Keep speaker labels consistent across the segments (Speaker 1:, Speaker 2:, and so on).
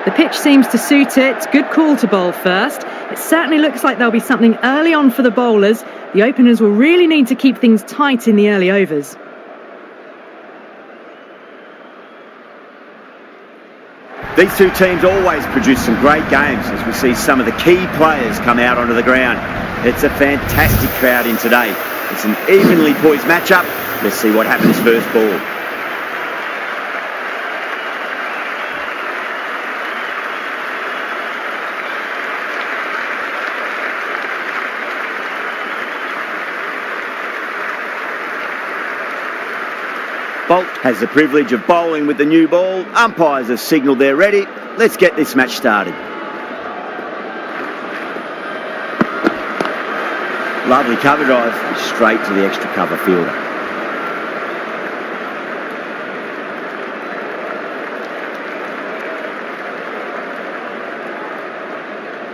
Speaker 1: The pitch seems to suit it. Good call to bowl first. It certainly looks like there'll be something early on for the bowlers. The openers will really need to keep things tight in the early overs.
Speaker 2: These two teams always produce some great games as we see some of the key players come out onto the ground. It's a fantastic crowd in today. It's an evenly poised matchup. Let's see what happens first ball. Bolt has the privilege of bowling with the new ball. Umpires have signalled they're ready. Let's get this match started. Lovely cover drive, straight to the extra cover fielder.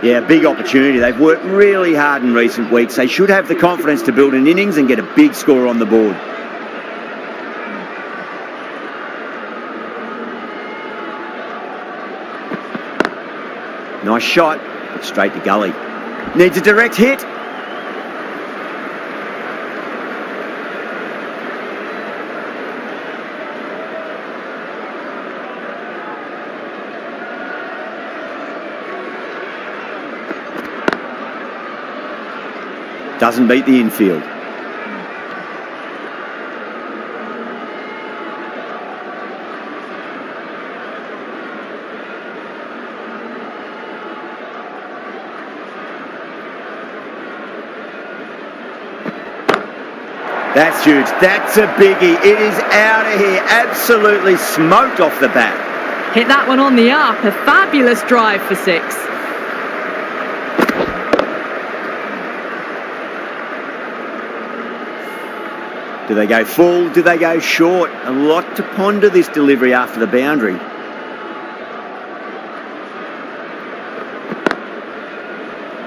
Speaker 2: Yeah, big opportunity. They've worked really hard in recent weeks. They should have the confidence to build an innings and get a big score on the board. Nice shot, but straight to gully. Needs a direct hit. Doesn't beat the infield. That's huge. That's a biggie. It is out of here. Absolutely smoked off the bat.
Speaker 1: Hit that one on the up. A fabulous drive for 6.
Speaker 2: Do they go full? Do they go short? A lot to ponder this delivery after the boundary.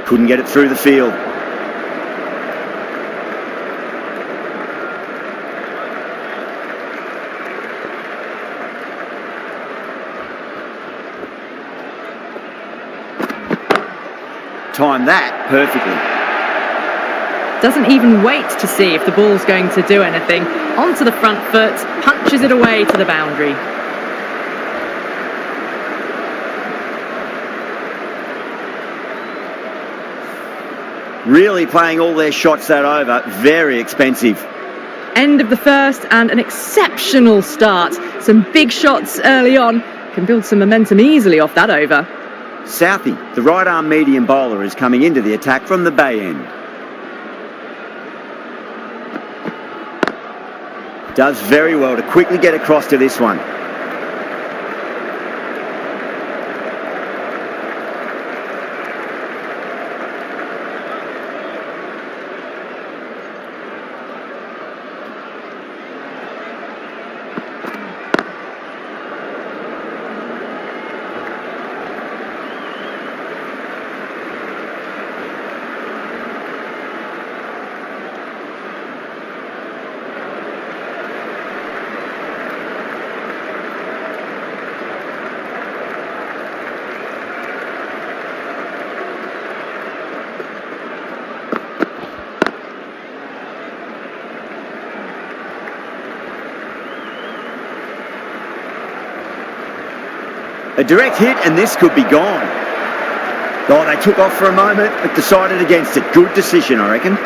Speaker 2: Couldn't get it through the field. Timed that perfectly.
Speaker 1: Doesn't even wait to see if the ball's going to do anything. Onto the front foot, punches it away to the boundary.
Speaker 2: Really playing all their shots that over. Very expensive.
Speaker 1: End of the first and an exceptional start. Some big shots early on. Can build some momentum easily off that over.
Speaker 2: Southey, the right-arm medium bowler, is coming into the attack from the bay end. Does very well to quickly get across to this one. A direct hit and this could be gone. Oh, they took off for a moment but decided against it. Good decision, I reckon.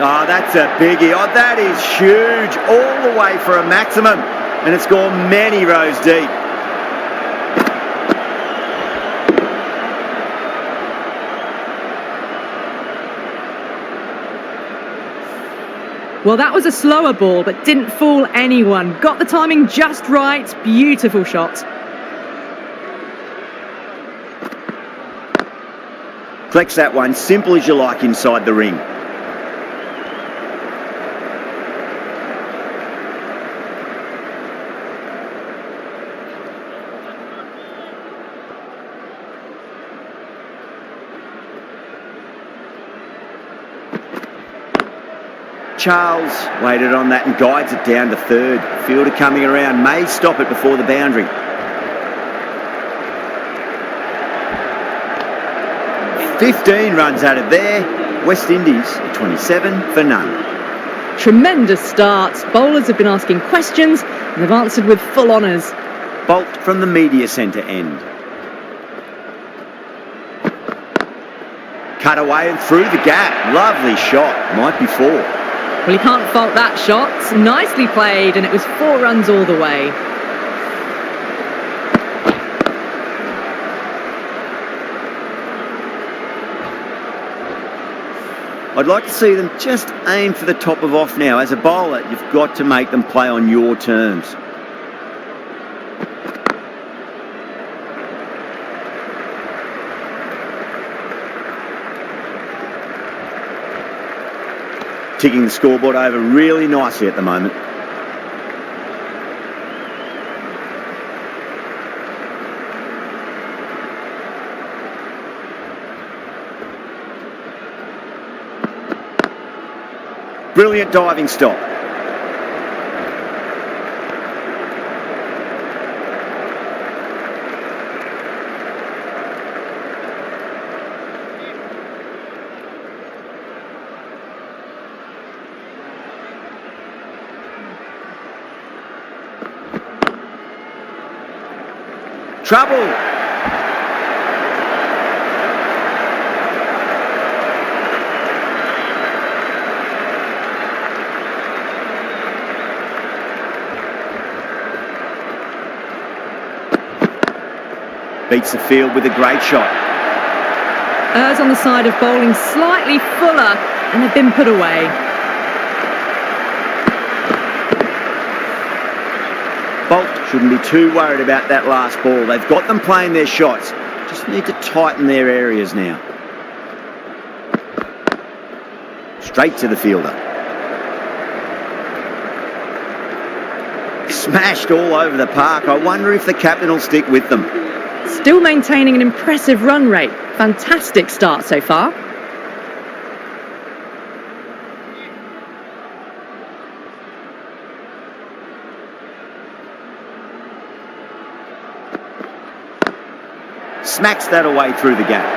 Speaker 2: Oh, that's a biggie. Oh, that is huge. All the way for a maximum. And it's gone many rows deep.
Speaker 1: Well, that was a slower ball, but didn't fool anyone. Got the timing just right. Beautiful shot.
Speaker 2: Flex that one, simple as you like inside the ring. Charles waited on that and guides it down to third. Fielder coming around may stop it before the boundary. 15 runs out of there. West Indies are 27 for none.
Speaker 1: Tremendous starts. Bowlers have been asking questions and they've answered with full honours.
Speaker 2: Bolt from the media centre end. Cut away and through the gap. Lovely shot. Might be 4.
Speaker 1: Well, you can't fault that shot. Nicely played, and it was 4 runs all the way.
Speaker 2: I'd like to see them just aim for the top of off now. As a bowler, you've got to make them play on your terms. Ticking the scoreboard over really nicely at the moment. Brilliant diving stop. Trouble. Beats the field with a great shot.
Speaker 1: Errs on the side of bowling slightly fuller and have been put away.
Speaker 2: Bolt shouldn't be too worried about that last ball. They've got them playing their shots. Just need to tighten their areas now. Straight to the fielder. Smashed all over the park. I wonder if the captain will stick with them.
Speaker 1: Still maintaining an impressive run rate. Fantastic start so far.
Speaker 2: Smacks that away through the gap.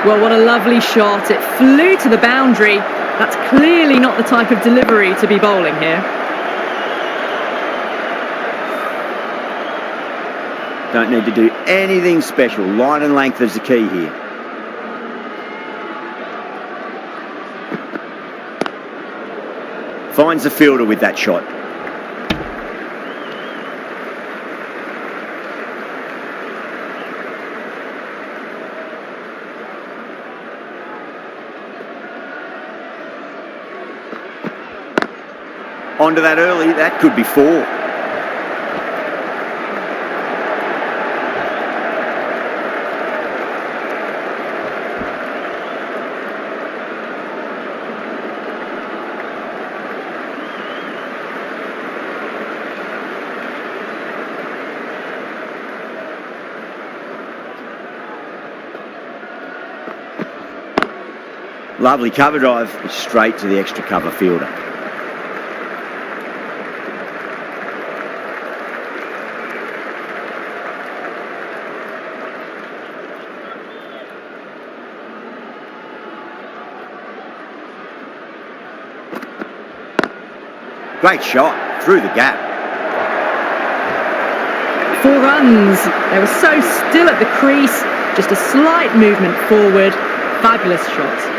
Speaker 1: Well, what a lovely shot. It flew to the boundary. That's clearly not the type of delivery to be bowling here.
Speaker 2: Don't need to do anything special. Line and length is the key here. Finds the fielder with that shot. Onto that early, that could be 4. Lovely cover drive, straight to the extra cover fielder. Great shot, through the gap.
Speaker 1: 4 runs. They were so still at the crease. Just a slight movement forward. Fabulous shot.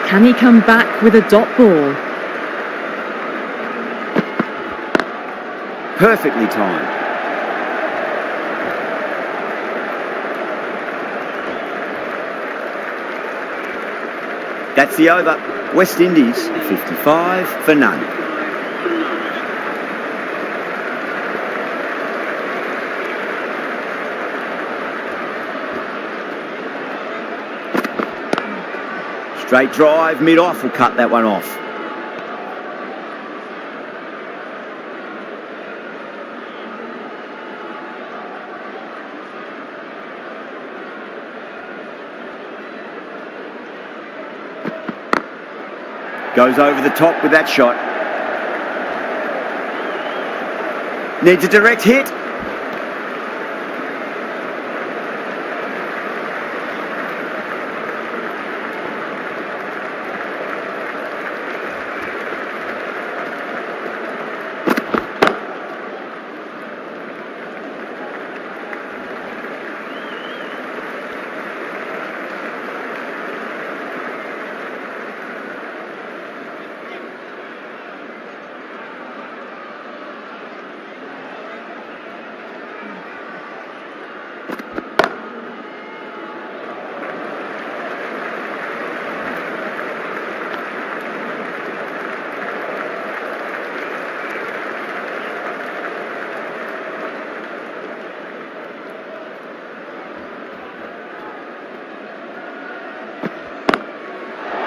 Speaker 1: Can he come back with a dot ball?
Speaker 2: Perfectly timed. That's the over. West Indies 55 for none. Straight drive, mid-off will cut that one off. Goes over the top with that shot. Needs a direct hit.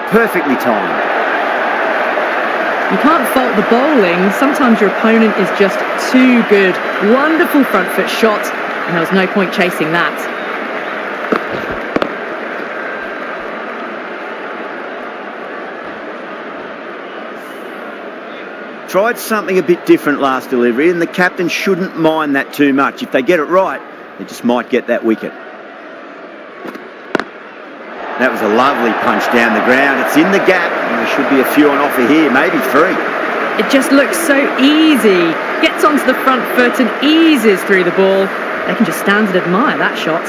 Speaker 2: Perfectly timed.
Speaker 1: You can't fault the bowling. Sometimes your opponent is just too good. Wonderful front foot shot, and there was no point chasing that.
Speaker 2: Tried something a bit different last delivery, and the captain shouldn't mind that too much. If they get it right, they just might get that wicket. That was a lovely punch down the ground. It's in the gap, and there should be a few on offer here, maybe 3.
Speaker 1: It just looks so easy. Gets onto the front foot and eases through the ball. They can just stand and admire that shot.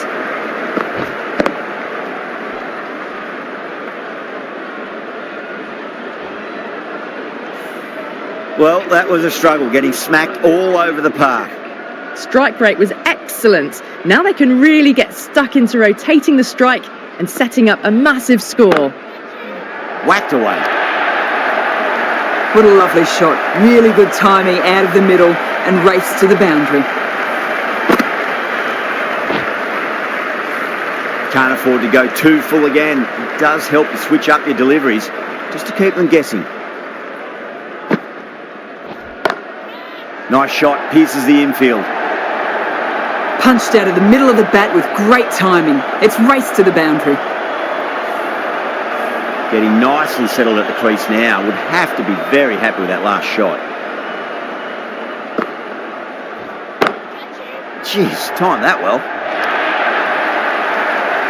Speaker 2: Well, that was a struggle, getting smacked all over the park.
Speaker 1: Strike rate was excellent. Now they can really get stuck into rotating the strike and setting up a massive score.
Speaker 2: Whacked away.
Speaker 3: What a lovely shot. Really good timing out of the middle and race to the boundary.
Speaker 2: Can't afford to go too full again. It does help to switch up your deliveries, just to keep them guessing. Nice shot, pierces the infield.
Speaker 3: Punched out of the middle of the bat with great timing. It's race to the boundary.
Speaker 2: Getting nicely settled at the crease now. Would have to be very happy with that last shot. Jeez, timed that well.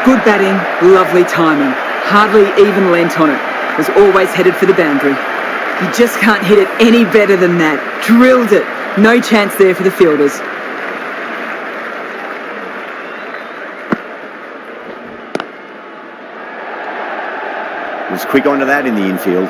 Speaker 3: Good batting, lovely timing. Hardly even lent on it. Was always headed for the boundary. You just can't hit it any better than that. Drilled it. No chance there for the fielders.
Speaker 2: Was quick onto that in the infield.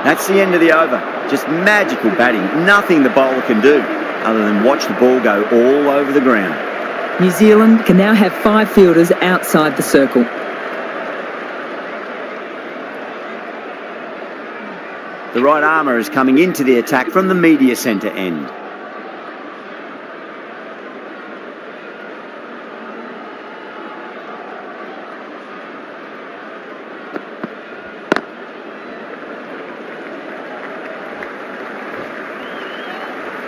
Speaker 2: That's the end of the over. Just magical batting. Nothing the bowler can do other than watch the ball go all over the ground.
Speaker 3: New Zealand can now have 5 fielders outside the circle.
Speaker 2: The right armour is coming into the attack from the media centre end.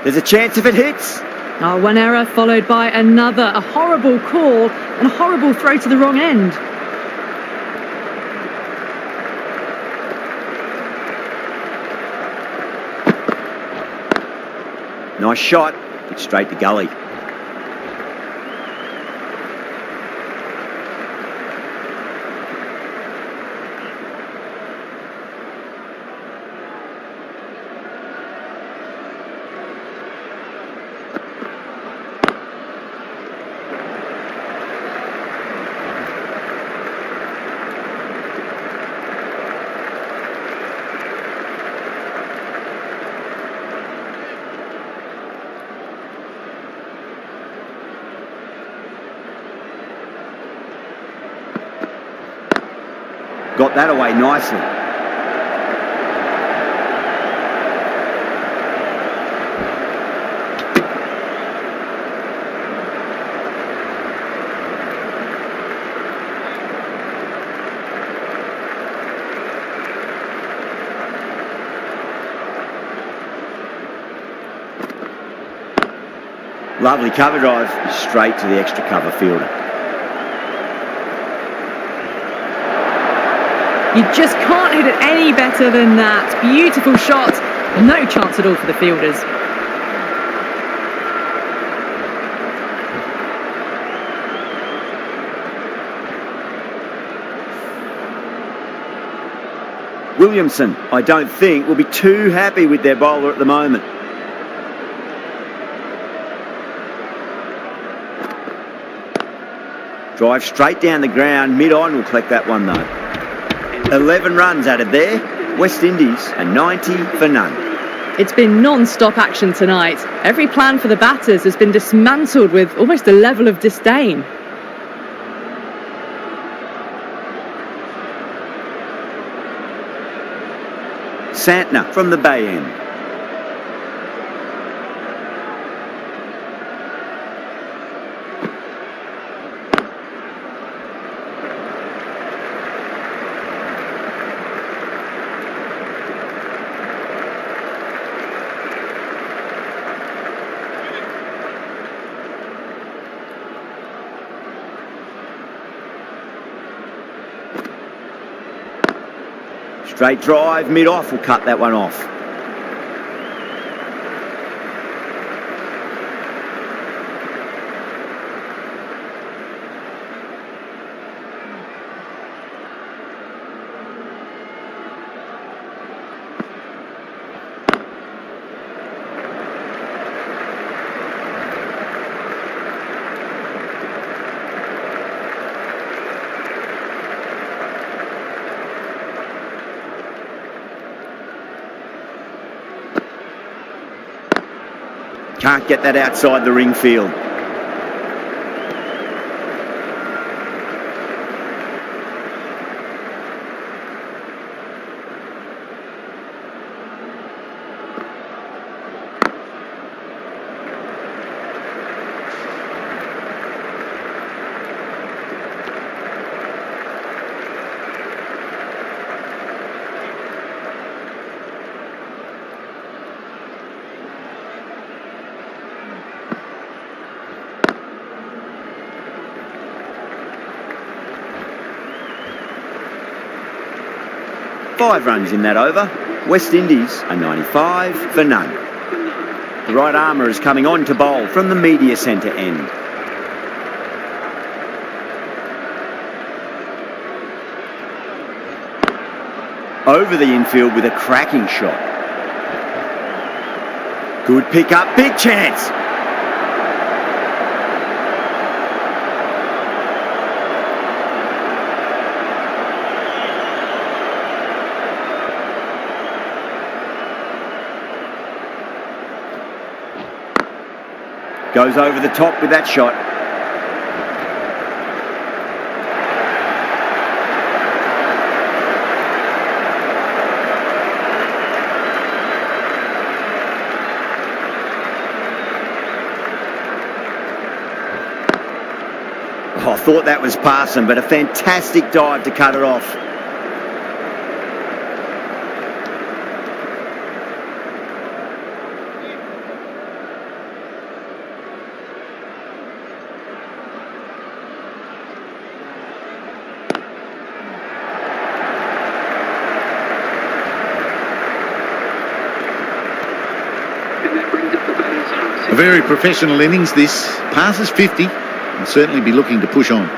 Speaker 2: There's a chance if it hits.
Speaker 1: Oh, one error followed by another. A horrible call and a horrible throw to the wrong end.
Speaker 2: Nice shot, but straight to gully. got that away nicely. Lovely cover drive, straight to the extra cover fielder.
Speaker 1: You just can't hit it any better than that. Beautiful shot. No chance at all for the fielders.
Speaker 2: Williamson, I don't think, will be too happy with their bowler at the moment. Drive straight down the ground, mid-on will collect that one though. 11 runs added there. West Indies are 90 for none.
Speaker 1: It's been non-stop action tonight. Every plan for the batters has been dismantled with almost a level of disdain.
Speaker 2: Santner from the Bay End. Straight drive, mid-off will cut that one off. Can't get that outside the ring field. Five runs in that over. West Indies are 95 for none. The right armour is coming on to bowl from the media centre end. Over the infield with a cracking shot. Good pick up, big chance. Goes over the top with that shot. Oh, I thought that was passing, but a fantastic dive to cut it off.
Speaker 4: A very professional innings this. Passes 50 and certainly be looking to push on.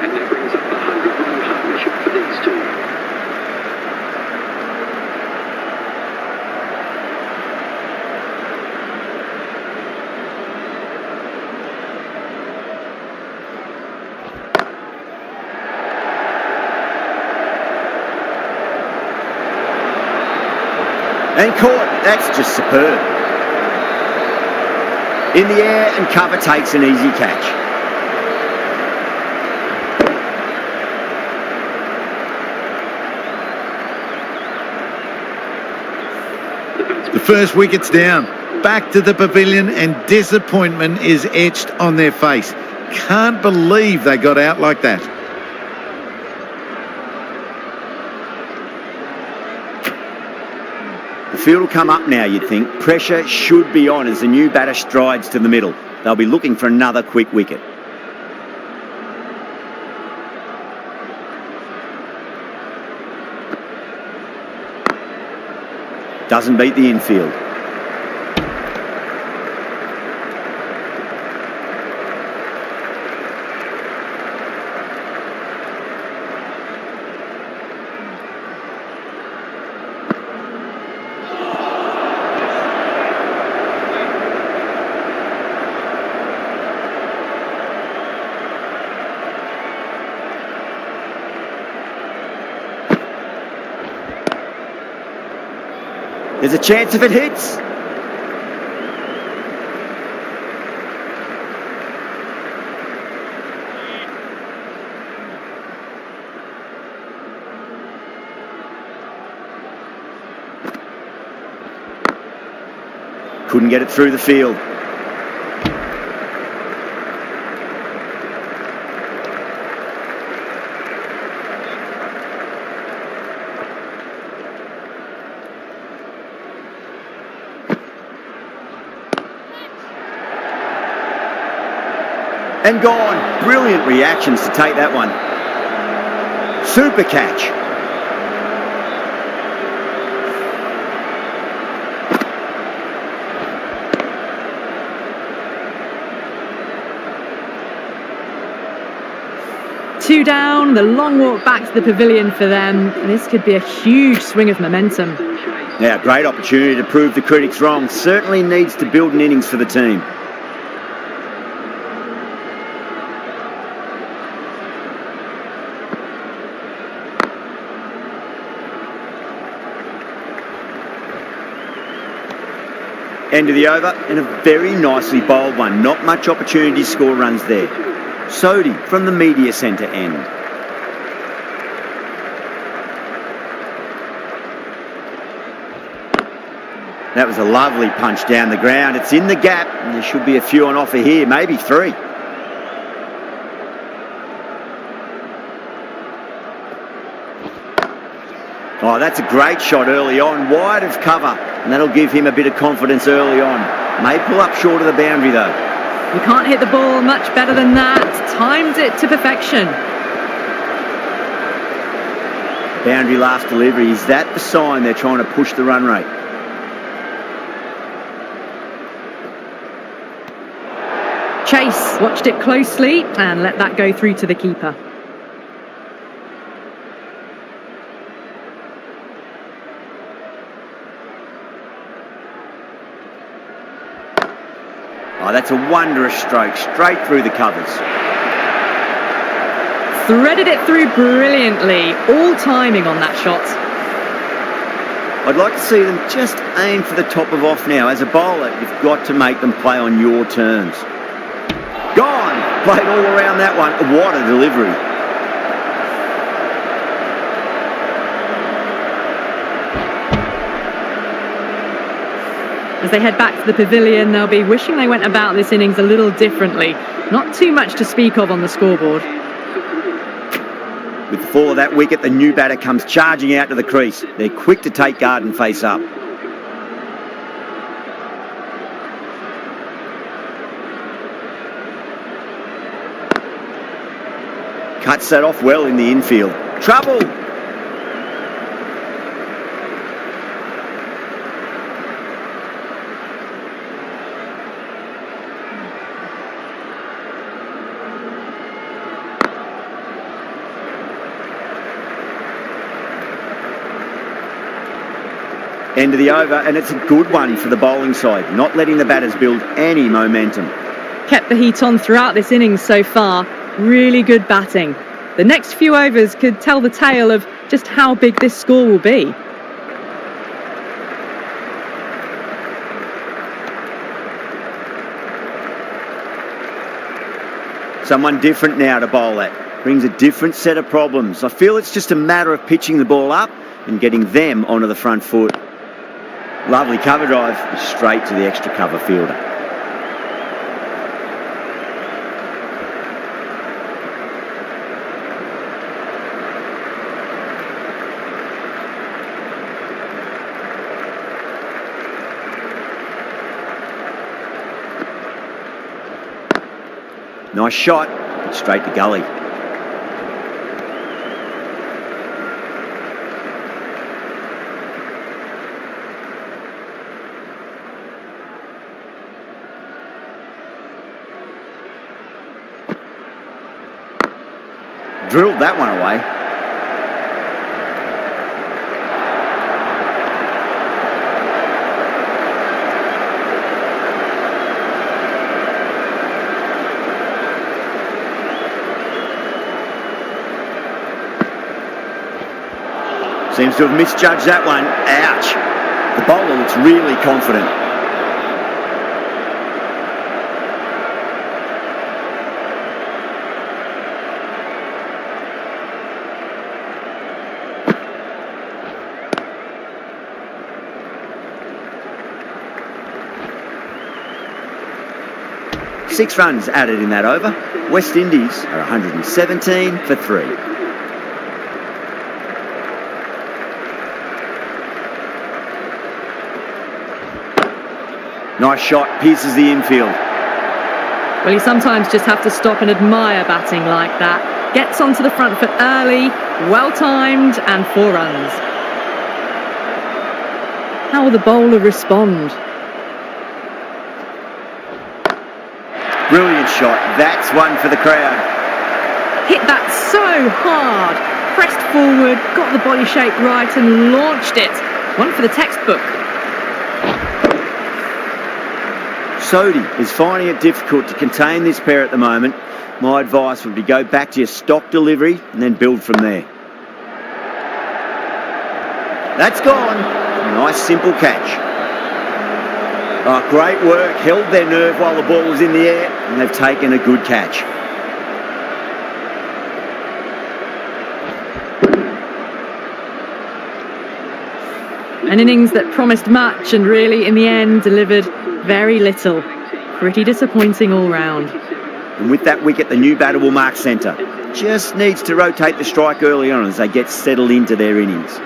Speaker 5: And that brings up the 100-run partnership for these two.
Speaker 2: And caught. That's just superb. In the air and cover takes an easy catch.
Speaker 4: The first wicket's down. Back to the pavilion and disappointment is etched on their face. Can't believe they got out like that.
Speaker 2: The field will come up now, you'd think. Pressure should be on as the new batter strides to the middle. They'll be looking for another quick wicket. Doesn't beat the infield. There's a chance if it hits. Couldn't get it through the field. And gone. Brilliant reactions to take that one. Super catch.
Speaker 1: Two down, the long walk back to the pavilion for them. This could be a huge swing of momentum.
Speaker 2: Now, great opportunity to prove the critics wrong. Certainly needs to build an innings for the team. End of the over, and a very nicely bowled one. Not much opportunity to score runs there. Sodhi from the media centre end. That was a lovely punch down the ground. It's in the gap, and there should be a few on offer here, maybe three. Oh, that's a great shot early on, wide of cover, and that'll give him a bit of confidence early on. May pull up short of the boundary though.
Speaker 1: You can't hit the ball much better than that. Timed it to perfection.
Speaker 2: Boundary last delivery. Is that the sign they're trying to push the run rate?
Speaker 1: Chase watched it closely and let that go through to the keeper.
Speaker 2: Oh, that's a wondrous stroke, straight through the covers.
Speaker 1: Threaded it through brilliantly, all timing on that shot.
Speaker 2: I'd like to see them just aim for the top of off now. As a bowler, you've got to make them play on your terms. Gone! Played all around that one. What a delivery.
Speaker 1: As they head back to the pavilion, they'll be wishing they went about this innings a little differently. Not too much to speak of on the scoreboard.
Speaker 2: With the fall of that wicket, the new batter comes charging out to the crease. They're quick to take guard and face up. Cuts that off well in the infield. Trouble! End of the over, and it's a good one for the bowling side, not letting the batters build any momentum.
Speaker 1: Kept the heat on throughout this innings so far. Really good batting. The next few overs could tell the tale of just how big this score will be.
Speaker 2: Someone different now to bowl at. Brings a different set of problems. I feel it's just a matter of pitching the ball up and getting them onto the front foot. Lovely cover drive, straight to the extra cover fielder. Nice shot, but straight to gully. Drilled that one away. Seems to have misjudged that one. Ouch. The bowler looks really confident. Six runs added in that over. West Indies are 117 for 3. Nice shot, pierces the infield.
Speaker 1: Well, you sometimes just have to stop and admire batting like that. Gets onto the front foot early, well-timed, and 4 runs. How will the bowler respond?
Speaker 2: Brilliant shot. That's one for the crowd.
Speaker 1: Hit that so hard. Pressed forward, got the body shape right and launched it. One for the textbook.
Speaker 2: Sodhi is finding it difficult to contain this pair at the moment. My advice would be go back to your stock delivery and then build from there. That's gone. Nice simple catch. Oh, great work. Held their nerve while the ball was in the air and they've taken a good catch.
Speaker 1: An innings that promised much and really in the end delivered very little. Pretty disappointing all round.
Speaker 2: And with that wicket, the new batter will mark centre. Just needs to rotate the strike early on as they get settled into their innings.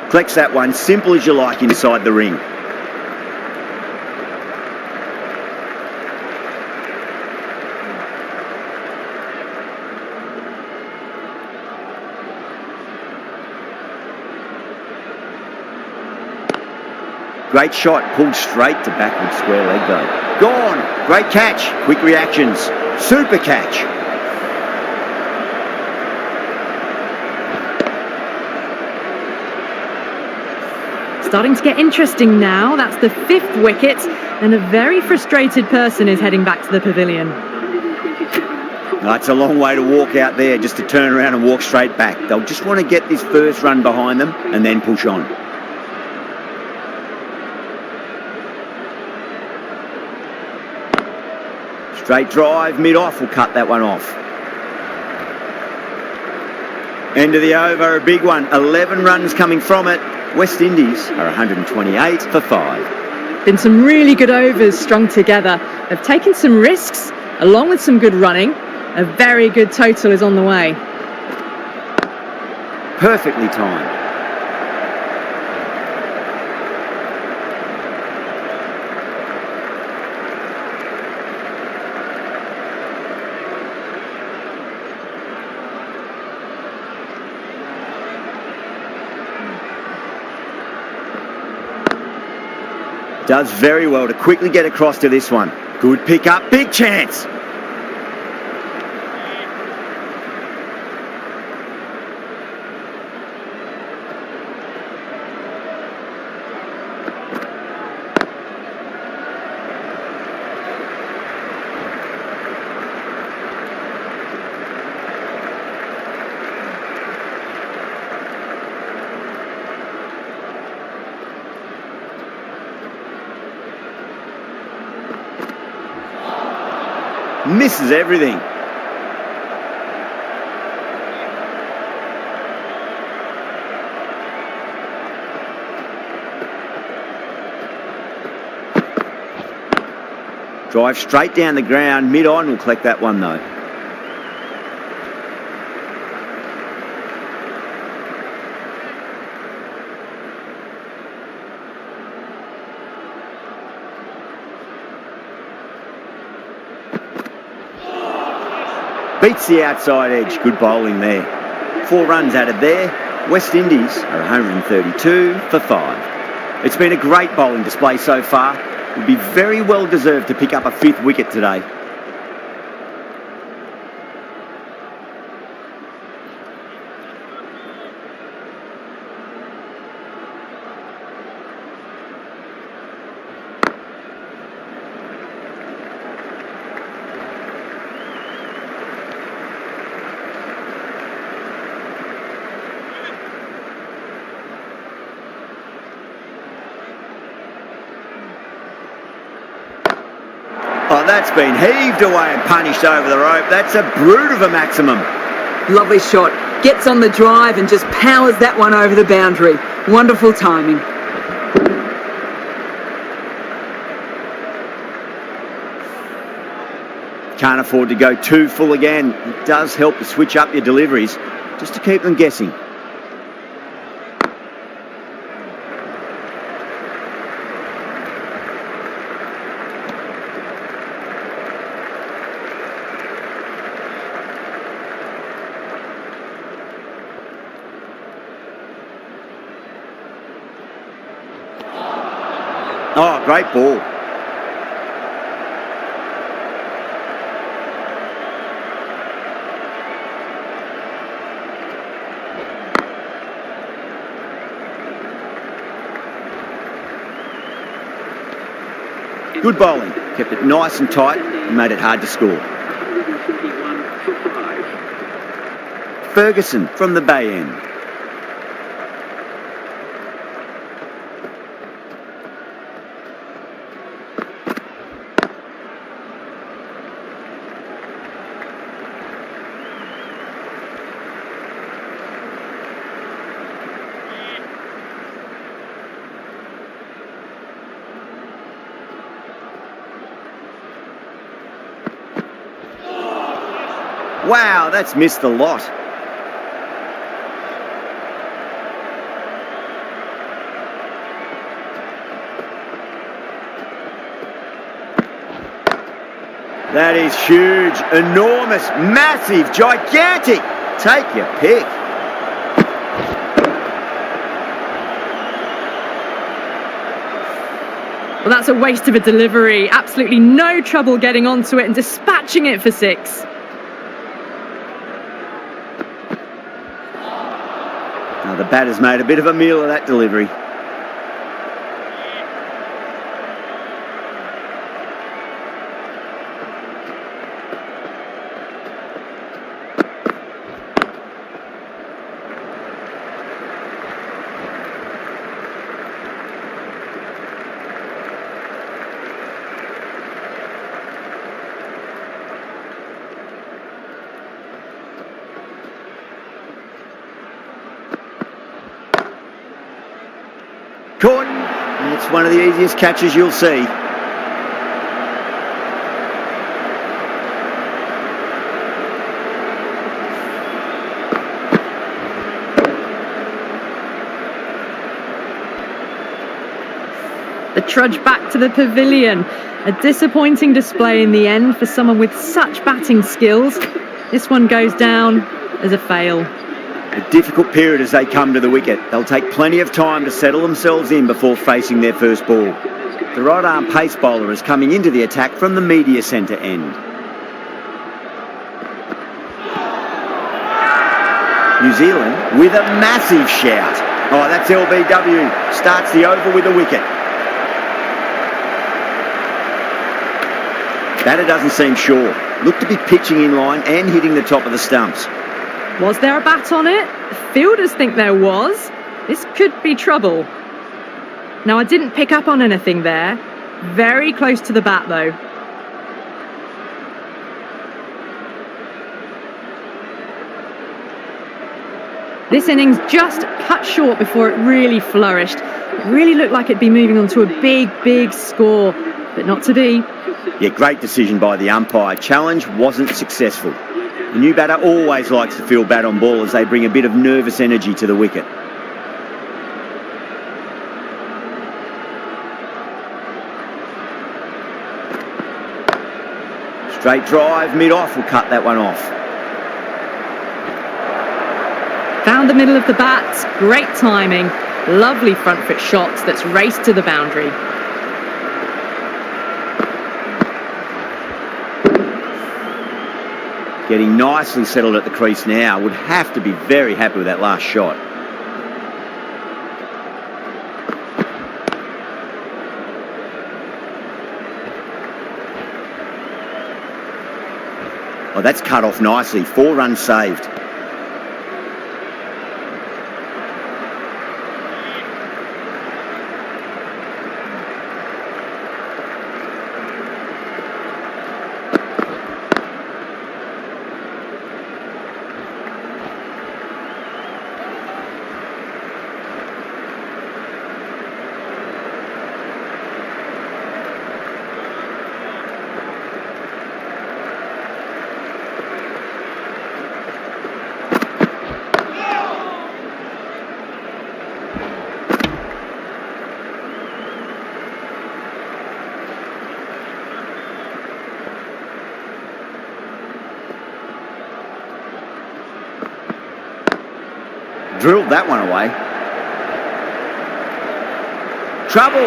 Speaker 2: Collects that one, simple as you like, inside the ring. Great shot, pulled straight to backward square leg though. Gone! Great catch, quick reactions, super catch.
Speaker 1: Starting to get interesting now. That's the 5th wicket, and a very frustrated person is heading back to the pavilion.
Speaker 2: No, it's a long way to walk out there just to turn around and walk straight back. They'll just want to get this first run behind them and then push on. Straight drive, mid-off will cut that one off. End of the over, a big one. 11 runs coming from it. West Indies are 128 for 5.
Speaker 1: Been some really good overs strung together. They've taken some risks, along with some good running. A very good total is on the way.
Speaker 2: Perfectly timed. Does very well to quickly get across to this one. Good pick up, big chance. Misses everything. Drive straight down the ground. Mid-on will collect that one though. Beats the outside edge. Good bowling there. 4 runs added there. West Indies are 132 for 5. It's been a great bowling display so far. Would be very well deserved to pick up a 5th wicket today. Oh, that's been heaved away and punished over the rope. That's a brute of a maximum.
Speaker 3: Lovely shot. Gets on the drive and just powers that one over the boundary. Wonderful timing.
Speaker 2: Can't afford to go too full again. It does help to switch up your deliveries just to keep them guessing. Oh, great ball. Good bowling. Kept it nice and tight and made it hard to score.
Speaker 5: 131 for 5.
Speaker 2: Ferguson from the Bay End. Wow, that's missed a lot. That is huge, enormous, massive, gigantic. Take your pick.
Speaker 1: Well, that's a waste of a delivery. Absolutely no trouble getting onto it and dispatching it for 6.
Speaker 2: Now the batter's made a bit of a meal of that delivery. Caught. And it's one of the easiest catches you'll see.
Speaker 1: The trudge back to the pavilion. A disappointing display in the end for someone with such batting skills. This one goes down as a fail.
Speaker 2: A difficult period as they come to the wicket. They'll take plenty of time to settle themselves in before facing their first ball. The right-arm pace bowler is coming into the attack from the media centre end. New Zealand with a massive shout. Oh, that's LBW. Starts the over with a wicket. Batter doesn't seem sure. Looked to be pitching in line and hitting the top of the stumps.
Speaker 1: Was there a bat on it? The fielders think there was. This could be trouble. Now, I didn't pick up on anything there. Very close to the bat, though. This innings just cut short before it really flourished. It really looked like it'd be moving on to a big score, but not to be.
Speaker 2: Yeah, great decision by the umpire. Challenge wasn't successful. The new batter always likes to feel bat on ball as they bring a bit of nervous energy to the wicket. Straight drive, mid-off will cut that one off.
Speaker 1: Found the middle of the bat, great timing, lovely front foot shots that's raced to the boundary.
Speaker 2: Getting nicely settled at the crease now. Would have to be very happy with that last shot. Oh, that's cut off nicely. 4 runs saved. Drilled that one away. Trouble.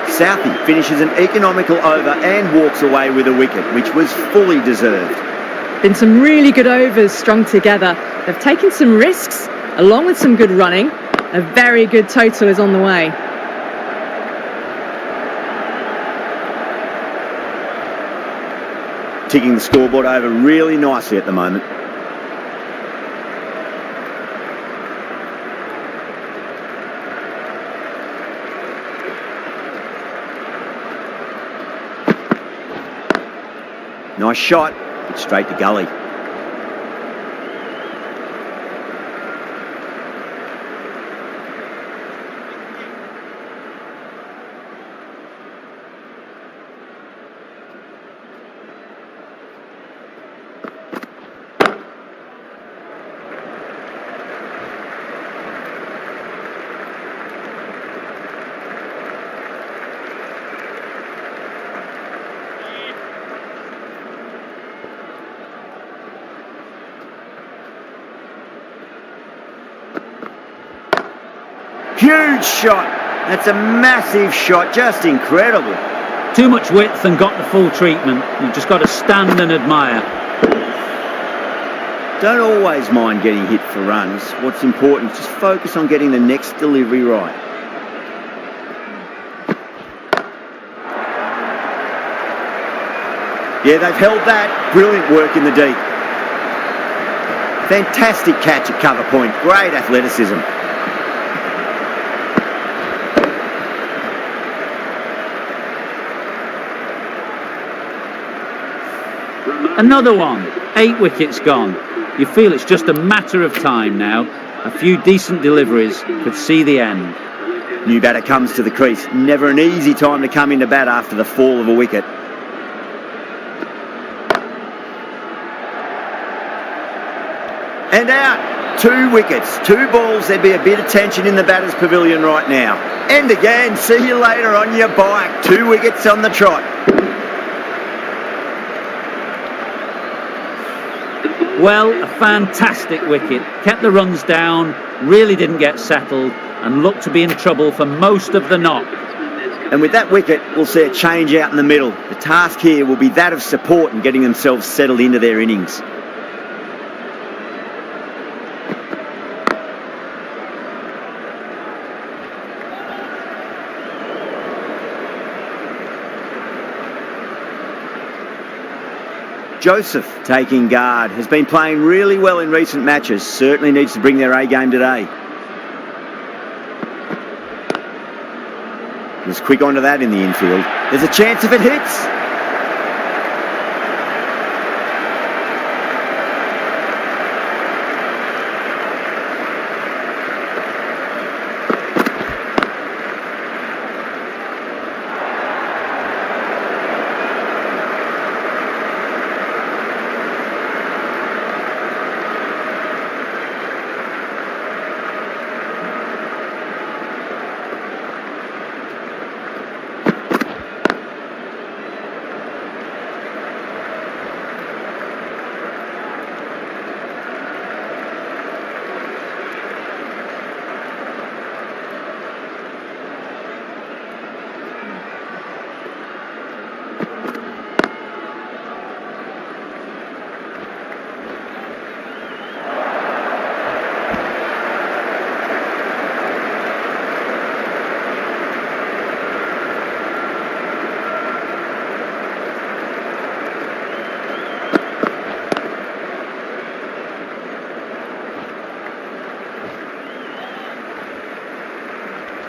Speaker 2: Southey finishes an economical over and walks away with a wicket, which was fully deserved.
Speaker 1: Been some really good overs strung together. They've taken some risks, along with some good running. A very good total is on the way.
Speaker 2: Ticking the scoreboard over really nicely at the moment. Nice shot, but straight to gully. Huge shot. That's a massive shot. Just incredible.
Speaker 6: Too much width and got the full treatment. You've just got to stand and admire.
Speaker 2: Don't always mind getting hit for runs. What's important is just focus on getting the next delivery right. Yeah, they've held that. Brilliant work in the deep. Fantastic catch at cover point. Great athleticism.
Speaker 6: Another one. 8 wickets gone. You feel it's just a matter of time now. A few decent deliveries could see the end.
Speaker 2: New batter comes to the crease. Never an easy time to come into bat after the fall of a wicket. And out. 2 wickets. 2 balls. There'd be a bit of tension in the batter's pavilion right now. And again. See you later on your bike. 2 wickets on the trot.
Speaker 6: Well, a fantastic wicket. Kept the runs down, really didn't get settled, and looked to be in trouble for most of the knock.
Speaker 2: And with that wicket, we'll see a change out in the middle. The task here will be that of support and getting themselves settled into their innings. Joseph taking guard, has been playing really well in recent matches, certainly needs to bring their A game today. Was quick onto that in the infield. There's a chance if it hits.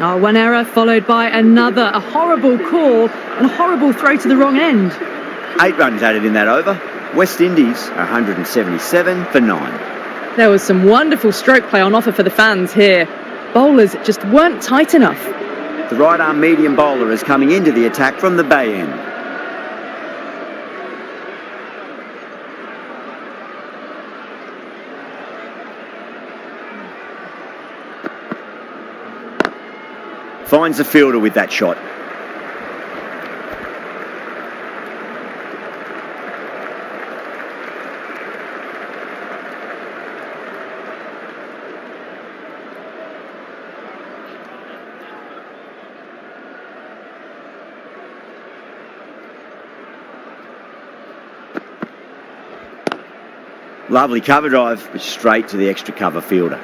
Speaker 1: Oh, one error followed by another. A horrible call and a horrible throw to the wrong end.
Speaker 2: 8 runs added in that over. West Indies 177 for 9.
Speaker 1: There was some wonderful stroke play on offer for the fans here. Bowlers just weren't tight enough.
Speaker 2: The right-arm medium bowler is coming into the attack from the bay end. Finds the fielder with that shot. Lovely cover drive, but straight to the extra cover fielder.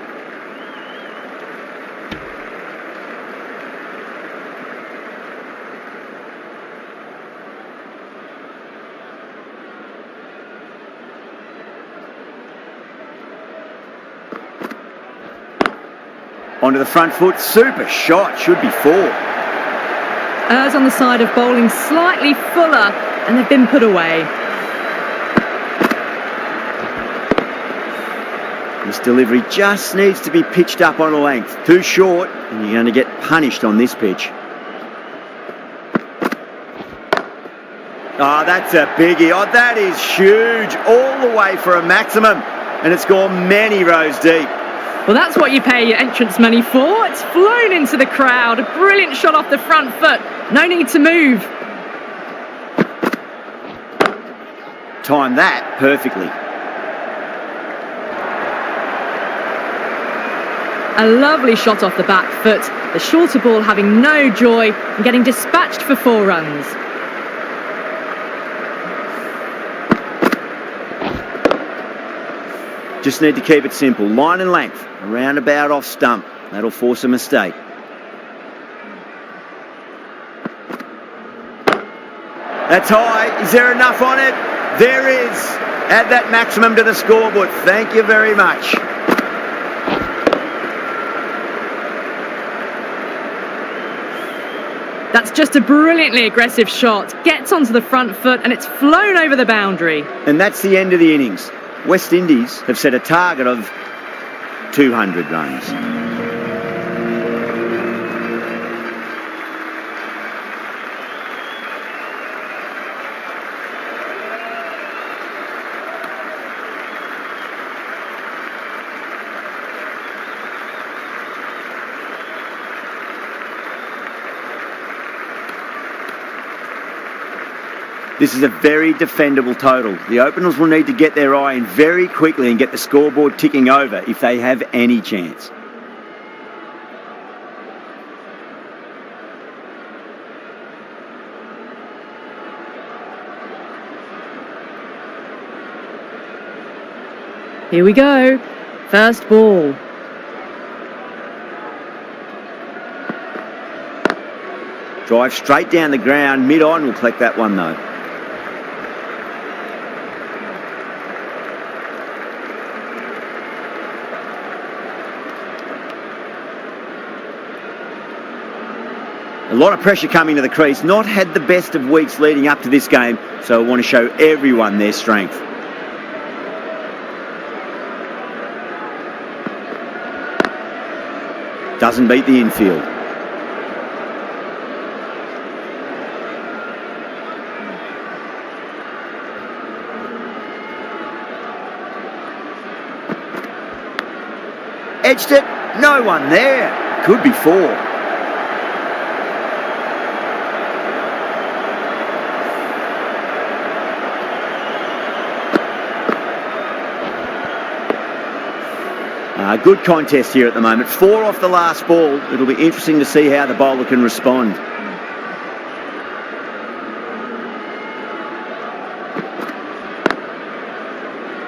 Speaker 2: Onto the front foot, super shot, should be 4.
Speaker 1: Errs on the side of bowling slightly fuller, and they've been put away.
Speaker 2: This delivery just needs to be pitched up on a length. Too short, and you're going to get punished on this pitch. Oh, that's a biggie. Oh, that is huge. All the way for a maximum, and it's gone many rows deep.
Speaker 1: Well, that's what you pay your entrance money for. It's flown into the crowd. A brilliant shot off the front foot. No need to move.
Speaker 2: Timed that perfectly.
Speaker 1: A lovely shot off the back foot. The shorter ball having no joy and getting dispatched for 4 runs.
Speaker 2: Just need to keep it simple. Line and length. A roundabout off stump. That'll force a mistake. That's high. Is there enough on it? There is. Add that maximum to the scoreboard. Thank you very much.
Speaker 1: That's just a brilliantly aggressive shot. Gets onto the front foot and it's flown over the boundary.
Speaker 2: And that's the end of the innings. West Indies have set a target of 200 runs. This is a very defendable total. The openers will need to get their eye in very quickly and get the scoreboard ticking over if they have any chance.
Speaker 1: Here we go. First ball.
Speaker 2: Drive straight down the ground. Mid-on will collect that one though. A lot of pressure coming to the crease. Not had the best of weeks leading up to this game, so I want to show everyone their strength. Doesn't beat the infield. Edged it. No one there. Could be 4. Good contest here at the moment. 4 off the last ball. It'll be interesting to see how the bowler can respond.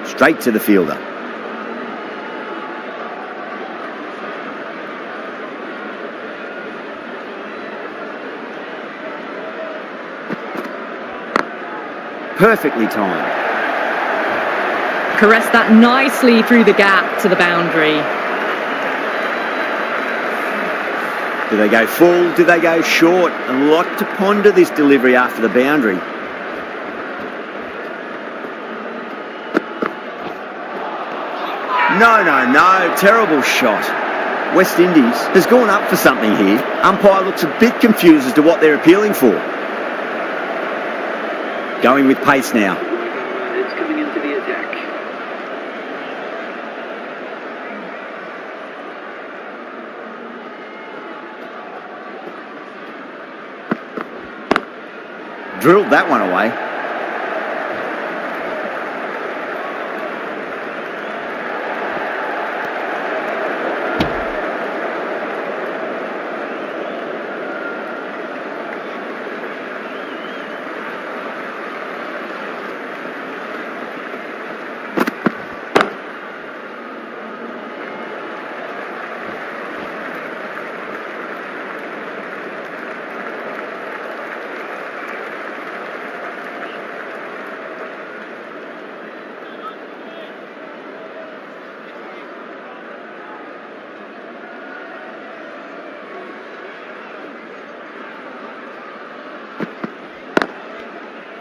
Speaker 2: Straight to the fielder. Perfectly timed.
Speaker 1: Caressed that nicely through the gap to the boundary.
Speaker 2: Do they go full? Do they go short? A lot to ponder this delivery after the boundary. No. Terrible shot. West Indies has gone up for something here. Umpire looks a bit confused as to what they're appealing for. Going with pace now.
Speaker 5: It's coming into the attack.
Speaker 2: Drilled that one away.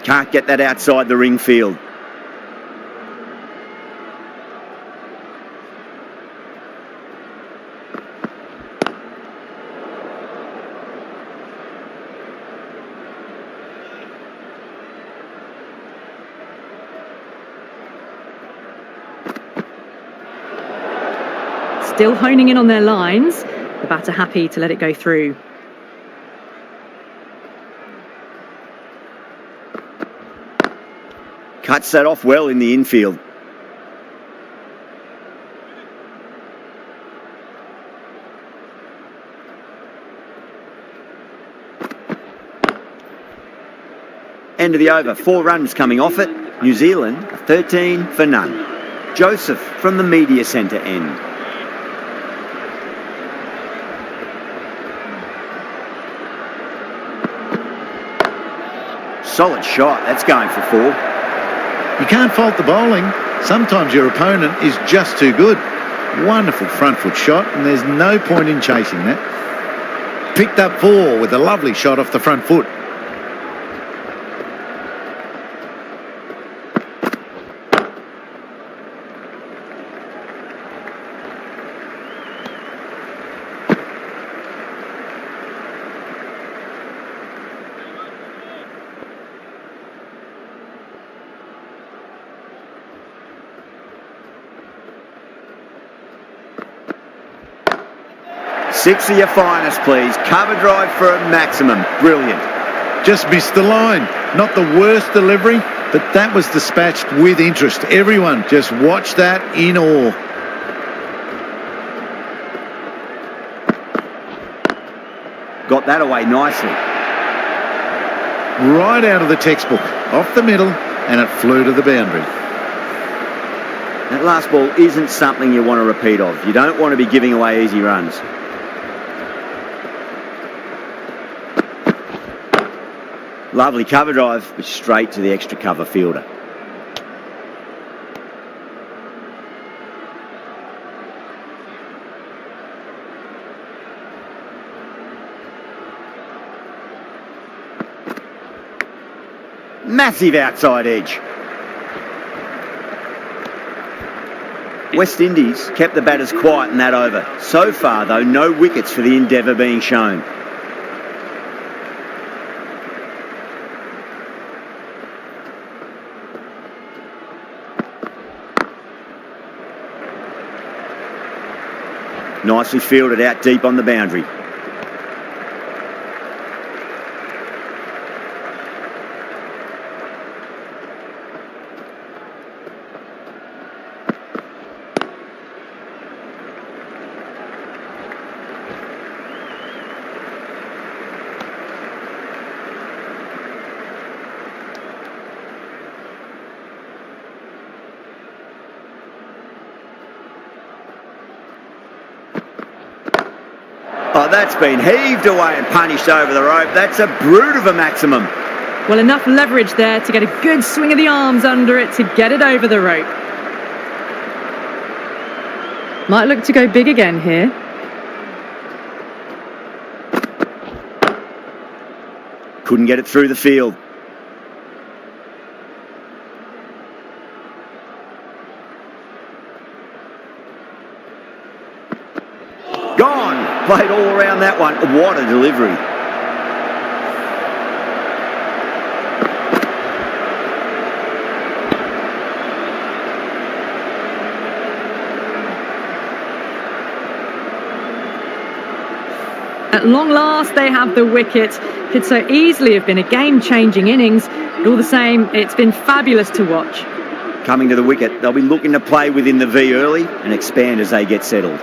Speaker 2: Can't get that outside the ring field.
Speaker 1: Still honing in on their lines. The batter happy to let it go through.
Speaker 2: Cuts that off well in the infield. End of the over. 4 runs coming off it. New Zealand, a 13 for none. Joseph from the media centre end. Solid shot. That's going for 4.
Speaker 4: You can't fault the bowling. Sometimes your opponent is just too good. Wonderful front foot shot, and there's no point in chasing that. Picked up 4 with a lovely shot off the front foot.
Speaker 2: Six of your finest, please. Cover drive for a maximum. Brilliant.
Speaker 4: Just missed the line. Not the worst delivery, but that was dispatched with interest. Everyone just watch that in awe.
Speaker 2: Got that away nicely.
Speaker 4: Right out of the textbook. Off the middle, and it flew to the boundary.
Speaker 2: That last ball isn't something you want to repeat of. You don't want to be giving away easy runs. Lovely cover drive, but straight to the extra cover fielder. Massive outside edge. West Indies kept the batters quiet in that over. So far, though, no wickets for the endeavour being shown. Nicely fielded out deep on the boundary. Oh, that's been heaved away and punished over the rope. That's a brute of a maximum.
Speaker 1: Well, enough leverage there to get a good swing of the arms under it to get it over the rope. Might look to go big again here.
Speaker 2: Couldn't get it through the field. Gone! Played all around that one. What a delivery.
Speaker 1: At long last, they have the wicket. Could so easily have been a game-changing innings, but all the same, it's been fabulous to watch.
Speaker 2: Coming to the wicket, they'll be looking to play within the V early and expand as they get settled.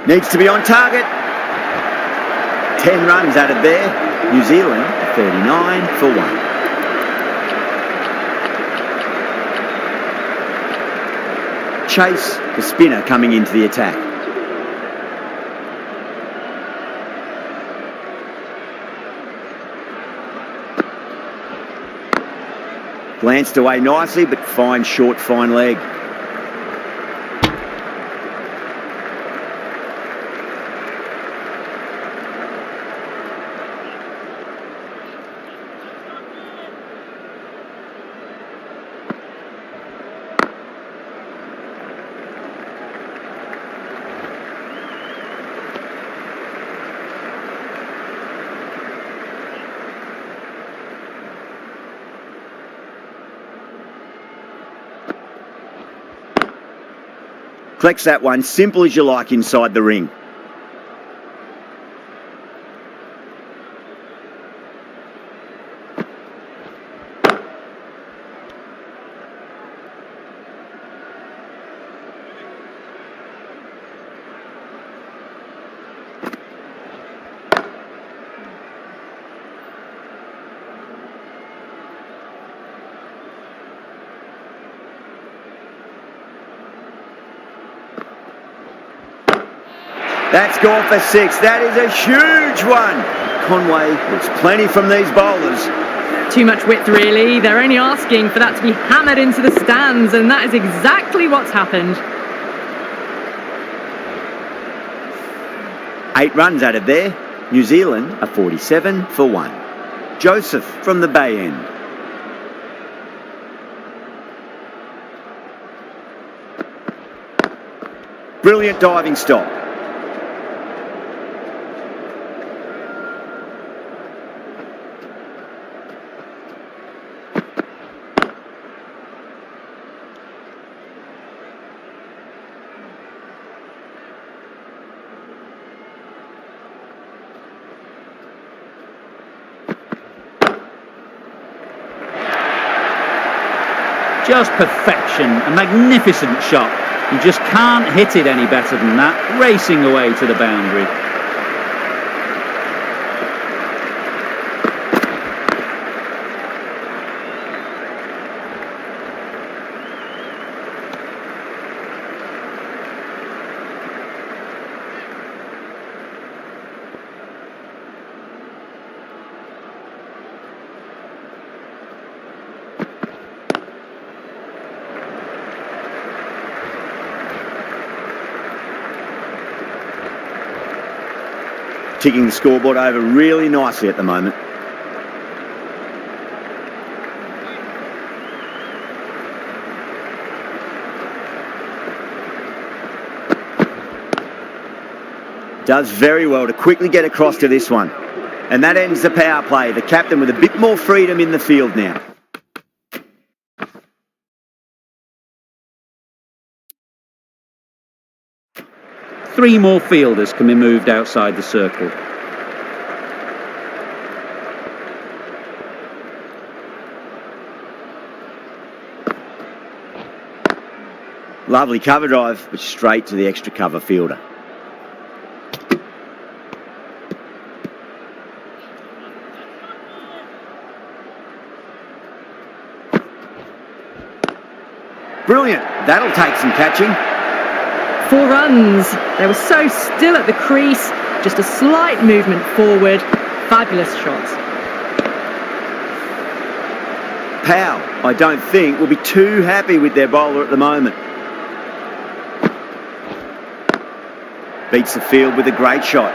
Speaker 2: Needs to be on target. 10 runs added there. New Zealand 39 for 1. Chase, the spinner, coming into the attack. Glanced away nicely, but fine short, fine leg. Collects that one, simple as you like, inside the ring. That's gone for 6. That is a huge one. Conway looks plenty from these bowlers.
Speaker 1: Too much width, really. They're only asking for that to be hammered into the stands, and that is exactly what's happened.
Speaker 2: 8 runs added there. New Zealand are 47 for 1. Joseph from the Bay End. Brilliant diving stop.
Speaker 6: Just perfection, a magnificent shot. You just can't hit it any better than that, racing away to the boundary.
Speaker 2: Ticking the scoreboard over really nicely at the moment. Does very well to quickly get across to this one. And that ends the power play. The captain with a bit more freedom in the field now.
Speaker 6: Three more fielders can be moved outside the circle.
Speaker 2: Lovely cover drive, but straight to the extra cover fielder. Brilliant. That'll take some catching.
Speaker 1: 4 runs. They were so still at the crease. Just a slight movement forward. Fabulous shot.
Speaker 2: Powell, I don't think, will be too happy with their bowler at the moment. Beats the field with a great shot.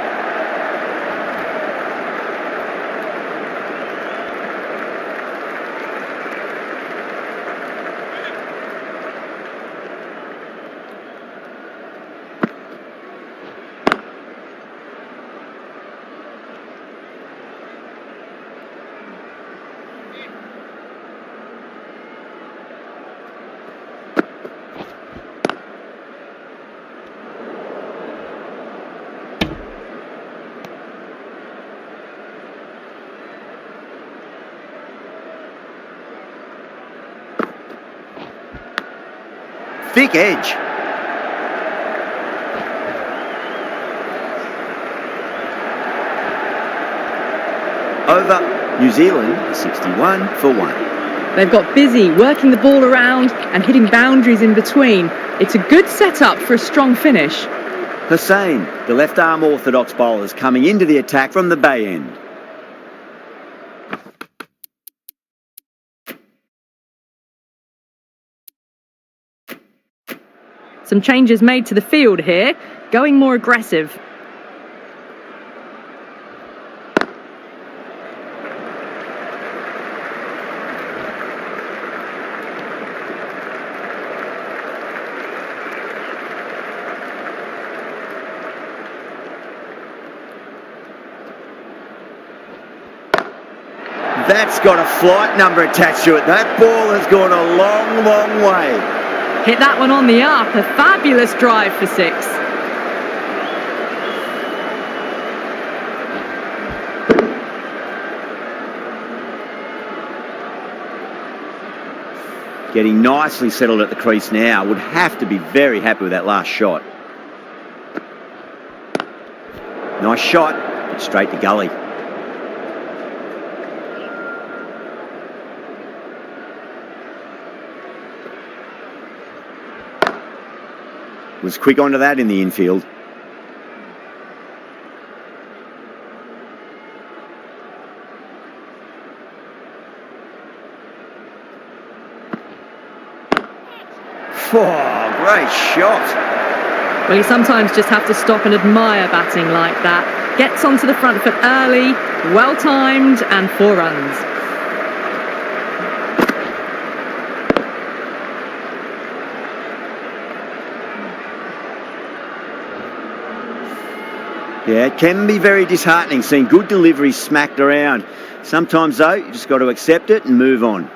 Speaker 2: Thick edge. Over New Zealand, 61 for 1.
Speaker 1: They've got busy working the ball around and hitting boundaries in between. It's a good setup for a strong finish.
Speaker 2: Hussain, the left-arm orthodox bowlers, coming into the attack from the bay end.
Speaker 1: Some changes made to the field here, going more aggressive.
Speaker 2: That's got a flight number attached to it. That ball has gone a long, long way.
Speaker 1: Hit that one on the up, a fabulous drive for 6.
Speaker 2: Getting nicely settled at the crease now. Would have to be very happy with that last shot. Nice shot, but straight to gully. Was quick onto that in the infield. Oh, great shot.
Speaker 1: Well, you sometimes just have to stop and admire batting like that. Gets onto the front foot early, well timed, and 4 runs.
Speaker 2: Yeah, it can be very disheartening seeing good deliveries smacked around. Sometimes, though, you just got to accept it and move on.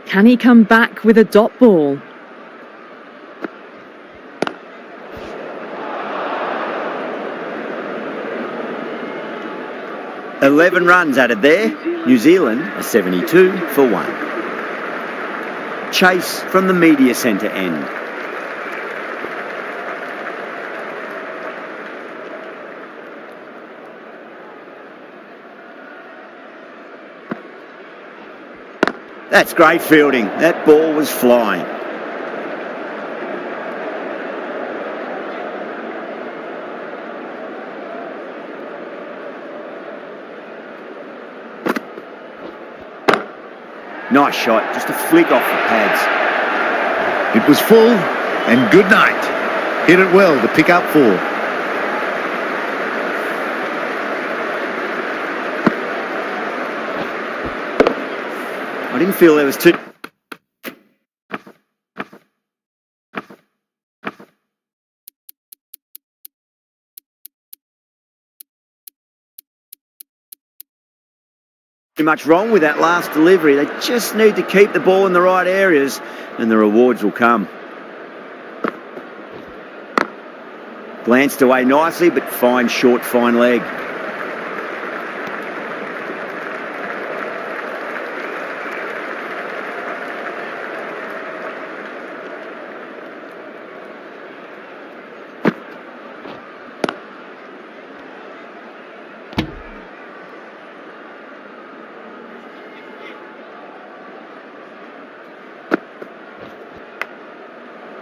Speaker 1: Can he come back with a dot ball?
Speaker 2: "11 runs added there. New Zealand are 72 for 1. Chase from the media centre end. That's great fielding. That ball was flying. Nice shot, just a flick off the pads.
Speaker 4: It was full, and good night. Hit it well to pick up 4.
Speaker 2: I didn't feel there was too much wrong with that last delivery. They just need to keep the ball in the right areas and the rewards will come. Glanced away nicely, but fine short, fine leg.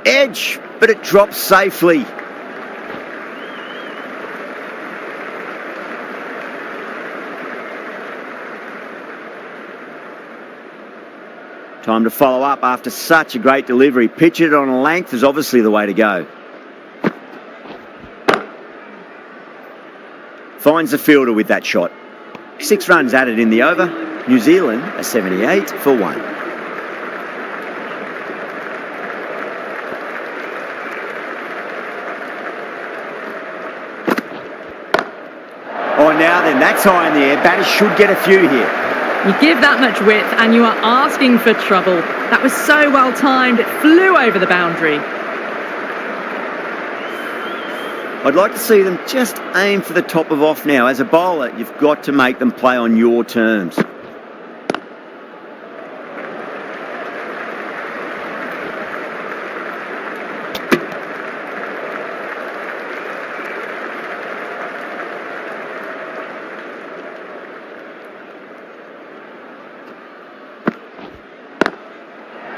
Speaker 2: Edge, but it drops safely. Time to follow up after such a great delivery. Pitch it on a length is obviously the way to go. Finds the fielder with that shot. 6 runs added in the over. New Zealand are 78 for 1. Oh, now then, that's high in the air. Batters should get a few here.
Speaker 1: You give that much width and you are asking for trouble. That was so well timed, it flew over the boundary.
Speaker 2: I'd like to see them just aim for the top of off now. As a bowler, you've got to make them play on your terms.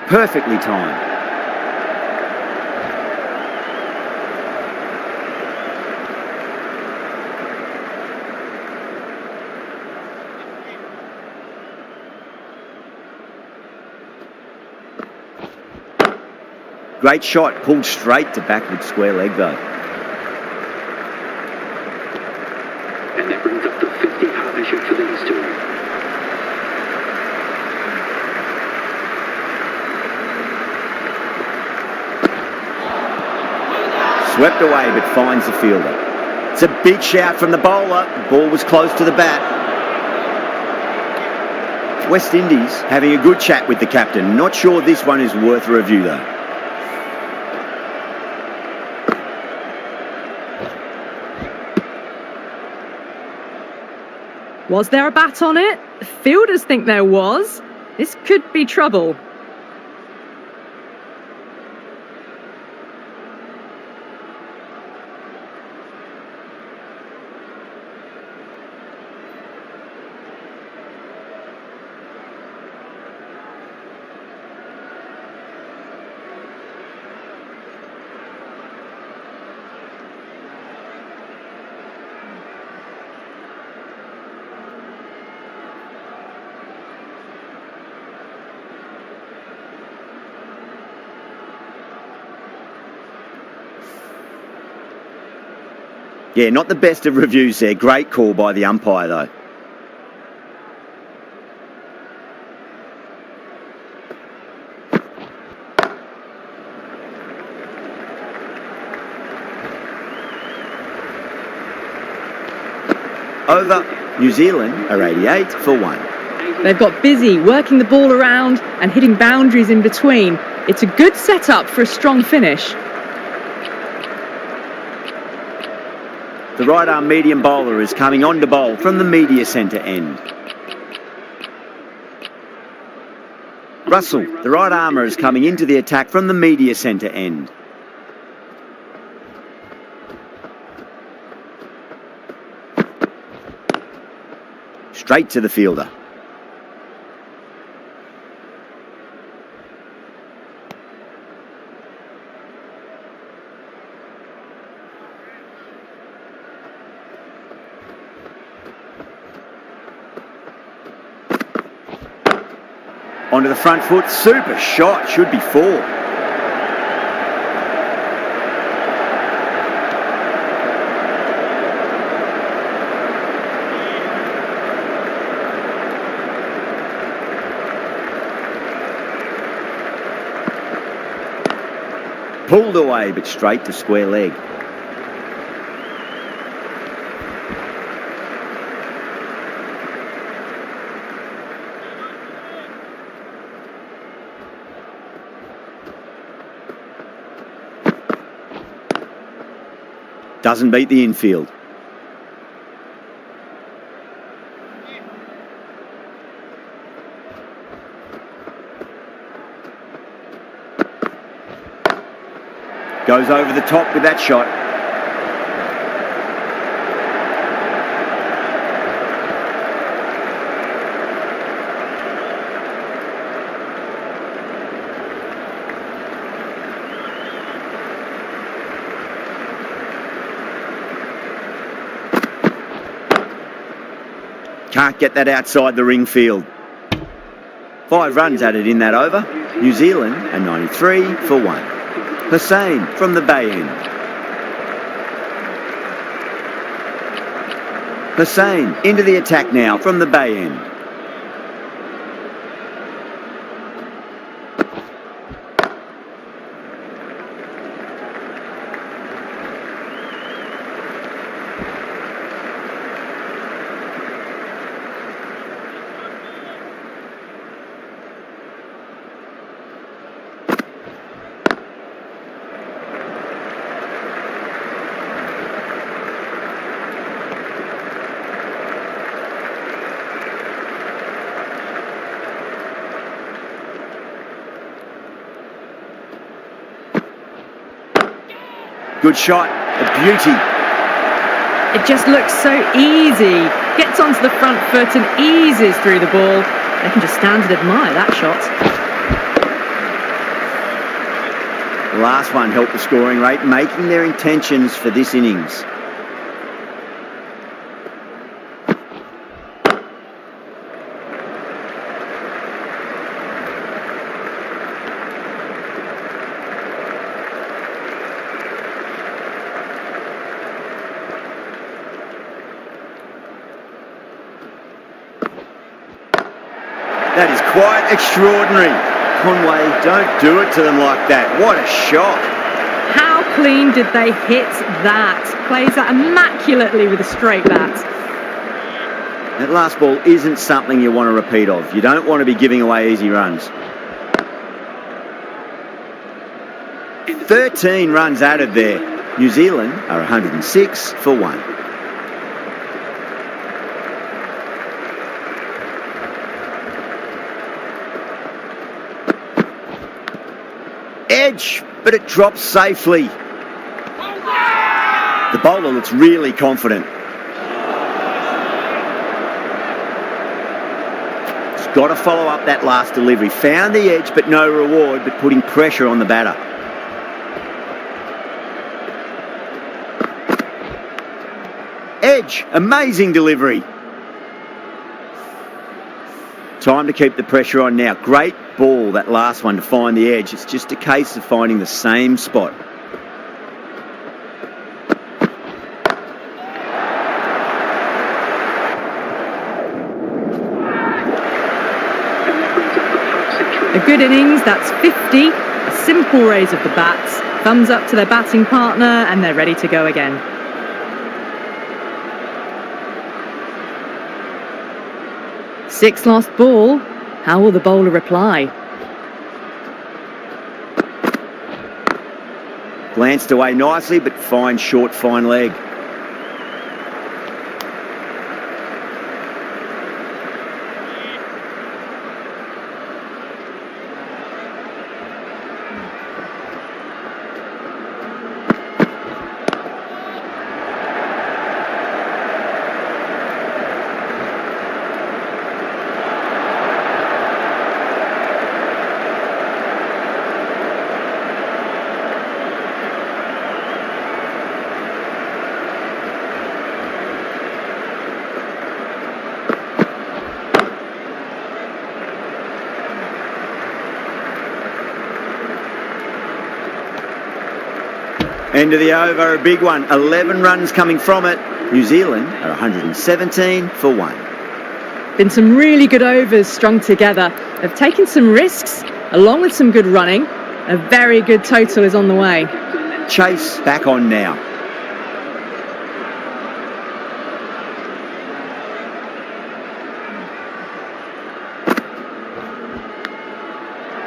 Speaker 2: Perfectly timed. Great shot, pulled straight to backward square leg though.
Speaker 5: And that brings up the 50 partnership for these two.
Speaker 2: Swept away but finds the fielder. It's a big shout from the bowler. The ball was close to the bat. West Indies having a good chat with the captain. Not sure this one is worth a review though.
Speaker 1: Was there a bat on it? The fielders think there was. This could be trouble.
Speaker 2: Yeah, not the best of reviews there. Great call by the umpire though. Over. New Zealand are 88 for 1.
Speaker 1: They've got busy working the ball around and hitting boundaries in between. It's a good setup for a strong finish.
Speaker 2: The right-arm medium bowler is coming on to bowl from the media centre end. Russell, the right armour, is coming into the attack from the media centre end. Straight to the fielder. Onto the front foot. Super shot. Should be 4. Pulled away, but straight to square leg. Doesn't beat the infield. Goes over the top with that shot. Can't get that outside the ring field. 5 runs added in that over. New Zealand a 93 for 1. Hussain from the bay end. Hussain into the attack now from the bay end. Good shot, a beauty.
Speaker 1: It just looks so easy. Gets onto the front foot and eases through the ball. They can just stand and admire that shot.
Speaker 2: The last one helped the scoring rate, making their intentions for this innings. That is quite extraordinary. Conway, don't do it to them like that. What a shot.
Speaker 1: How clean did they hit that? Plays that immaculately with a straight bat.
Speaker 2: That last ball isn't something you want to repeat of. You don't want to be giving away easy runs. 13 runs added there. New Zealand are 106 for 1. Edge, but it drops safely. The bowler looks really confident. He's got to follow up that last delivery. Found the edge, but no reward, but putting pressure on the batter. Edge, amazing delivery. Time to keep the pressure on now. Great ball, that last one, to find the edge. It's just a case of finding the same spot.
Speaker 1: A good innings, that's 50. A simple raise of the bats. Thumbs up to their batting partner and they're ready to go again. Sixth last ball. How will the bowler reply?
Speaker 2: Glanced away nicely, but fine short, fine leg. End of the over, a big one. 11 runs coming from it. New Zealand are 117 for 1.
Speaker 1: Been some really good overs strung together. They've taken some risks, along with some good running. A very good total is on the way.
Speaker 2: Chase back on now.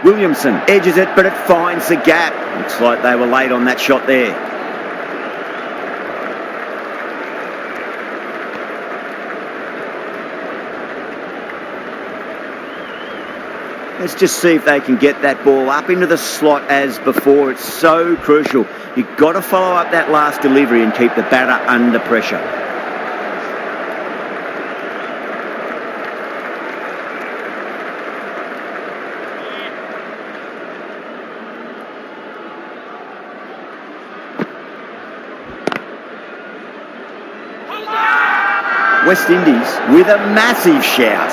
Speaker 2: Williamson edges it, but it finds the gap. Looks like they were late on that shot there. Let's just see if they can get that ball up into the slot as before. It's so crucial. You've got to follow up that last delivery and keep the batter under pressure. West Indies with a massive shout.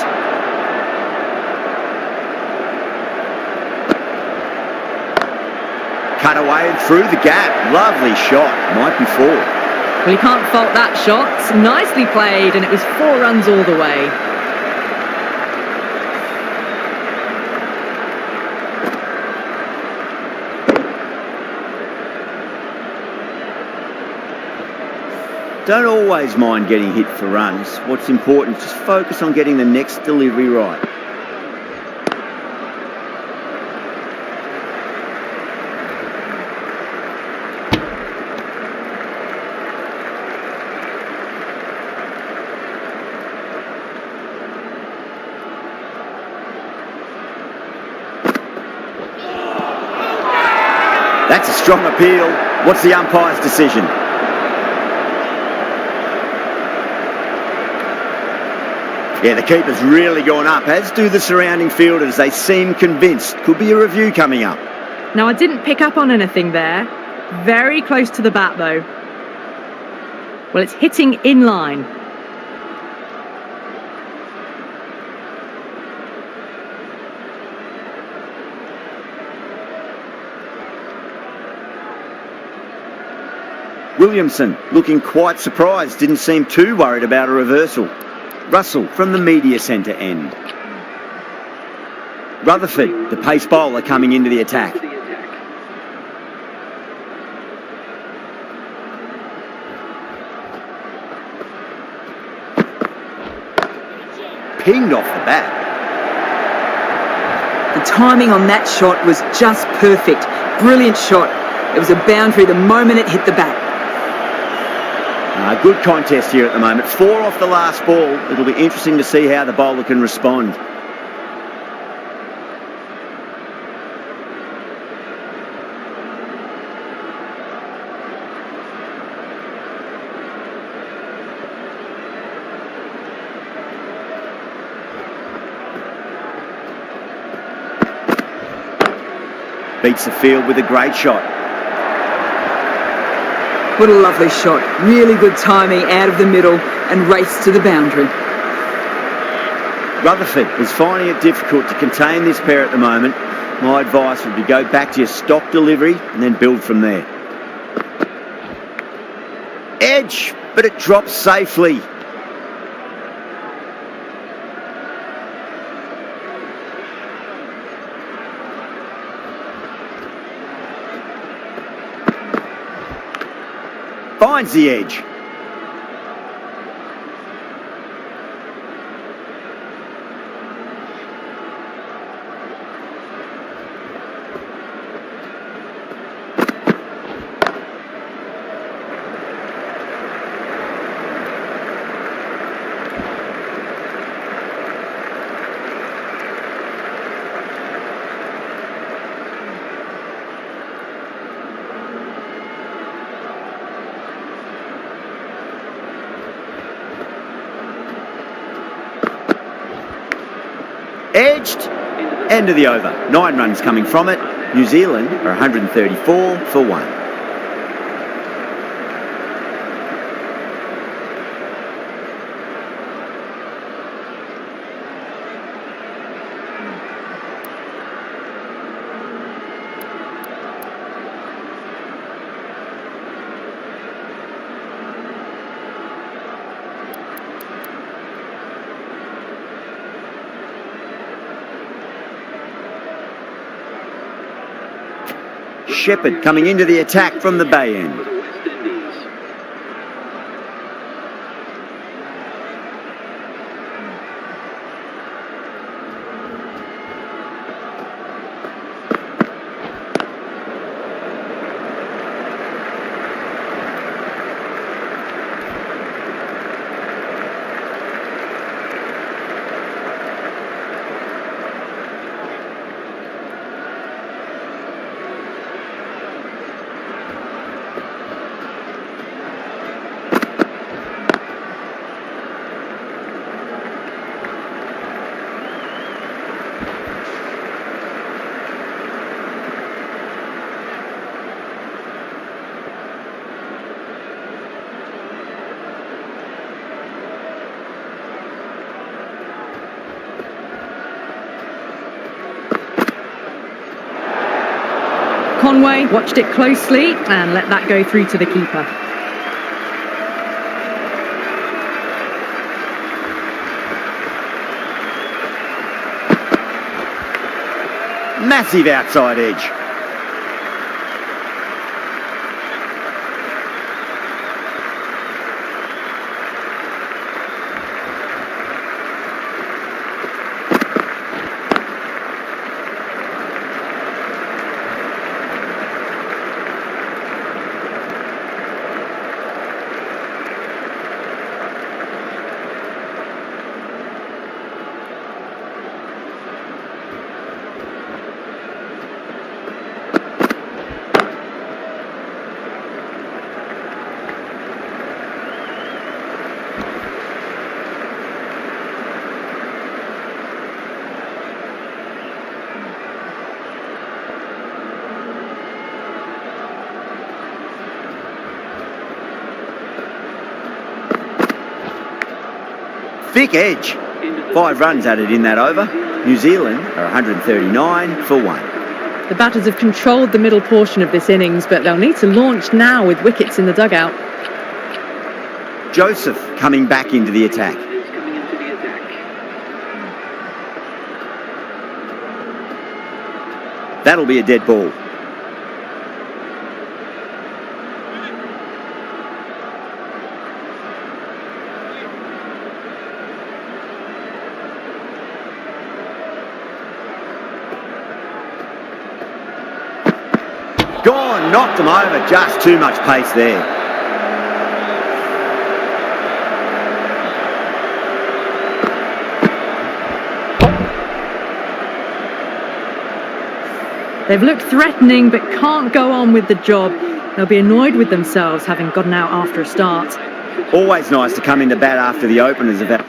Speaker 2: Cut away through the gap. Lovely shot. Might be 4.
Speaker 1: Well, you can't fault that shot. Nicely played, and it was 4 runs all the way.
Speaker 2: Don't always mind getting hit for runs. What's important is just focus on getting the next delivery right. That's a strong appeal. What's the umpire's decision? Yeah, the keeper's really gone up, as do the surrounding fielders. They seem convinced. Could be a review coming up.
Speaker 1: Now, I didn't pick up on anything there. Very close to the bat, though. Well, it's hitting in line.
Speaker 2: Williamson looking quite surprised. Didn't seem too worried about a reversal. Russell from the media centre end. Rutherford, the pace bowler, coming into the attack. Pinged off the bat.
Speaker 3: The timing on that shot was just perfect. Brilliant shot. It was a boundary the moment it hit the bat.
Speaker 2: Good contest here at the moment. 4 off the last ball. It'll be interesting to see how the bowler can respond. Beats the field with a great shot.
Speaker 3: What a lovely shot. Really good timing out of the middle and race to the boundary.
Speaker 2: Rutherford is finding it difficult to contain this pair at the moment. My advice would be go back to your stock delivery and then build from there. Edge, but it drops safely. Finds the edge. Edged. End of the over. 9 runs coming from it. New Zealand are 134 for 1. Shepherd coming into the attack from the bay end.
Speaker 5: For the West Indies.
Speaker 1: Conway watched it closely and let that go through to the keeper.
Speaker 2: Massive outside edge. Thick edge. 5 runs added in that over. New Zealand are 139 for 1.
Speaker 1: The batters have controlled the middle portion of this innings, but they'll need to launch now with wickets in the dugout.
Speaker 2: Joseph coming back into the attack.
Speaker 5: Is coming into the attack.
Speaker 2: That'll be a dead ball. Gone, knocked them over, just too much pace there.
Speaker 1: They've looked threatening but can't go on with the job. They'll be annoyed with themselves having gotten out after a start.
Speaker 2: Always nice to come into bat after the openers have had.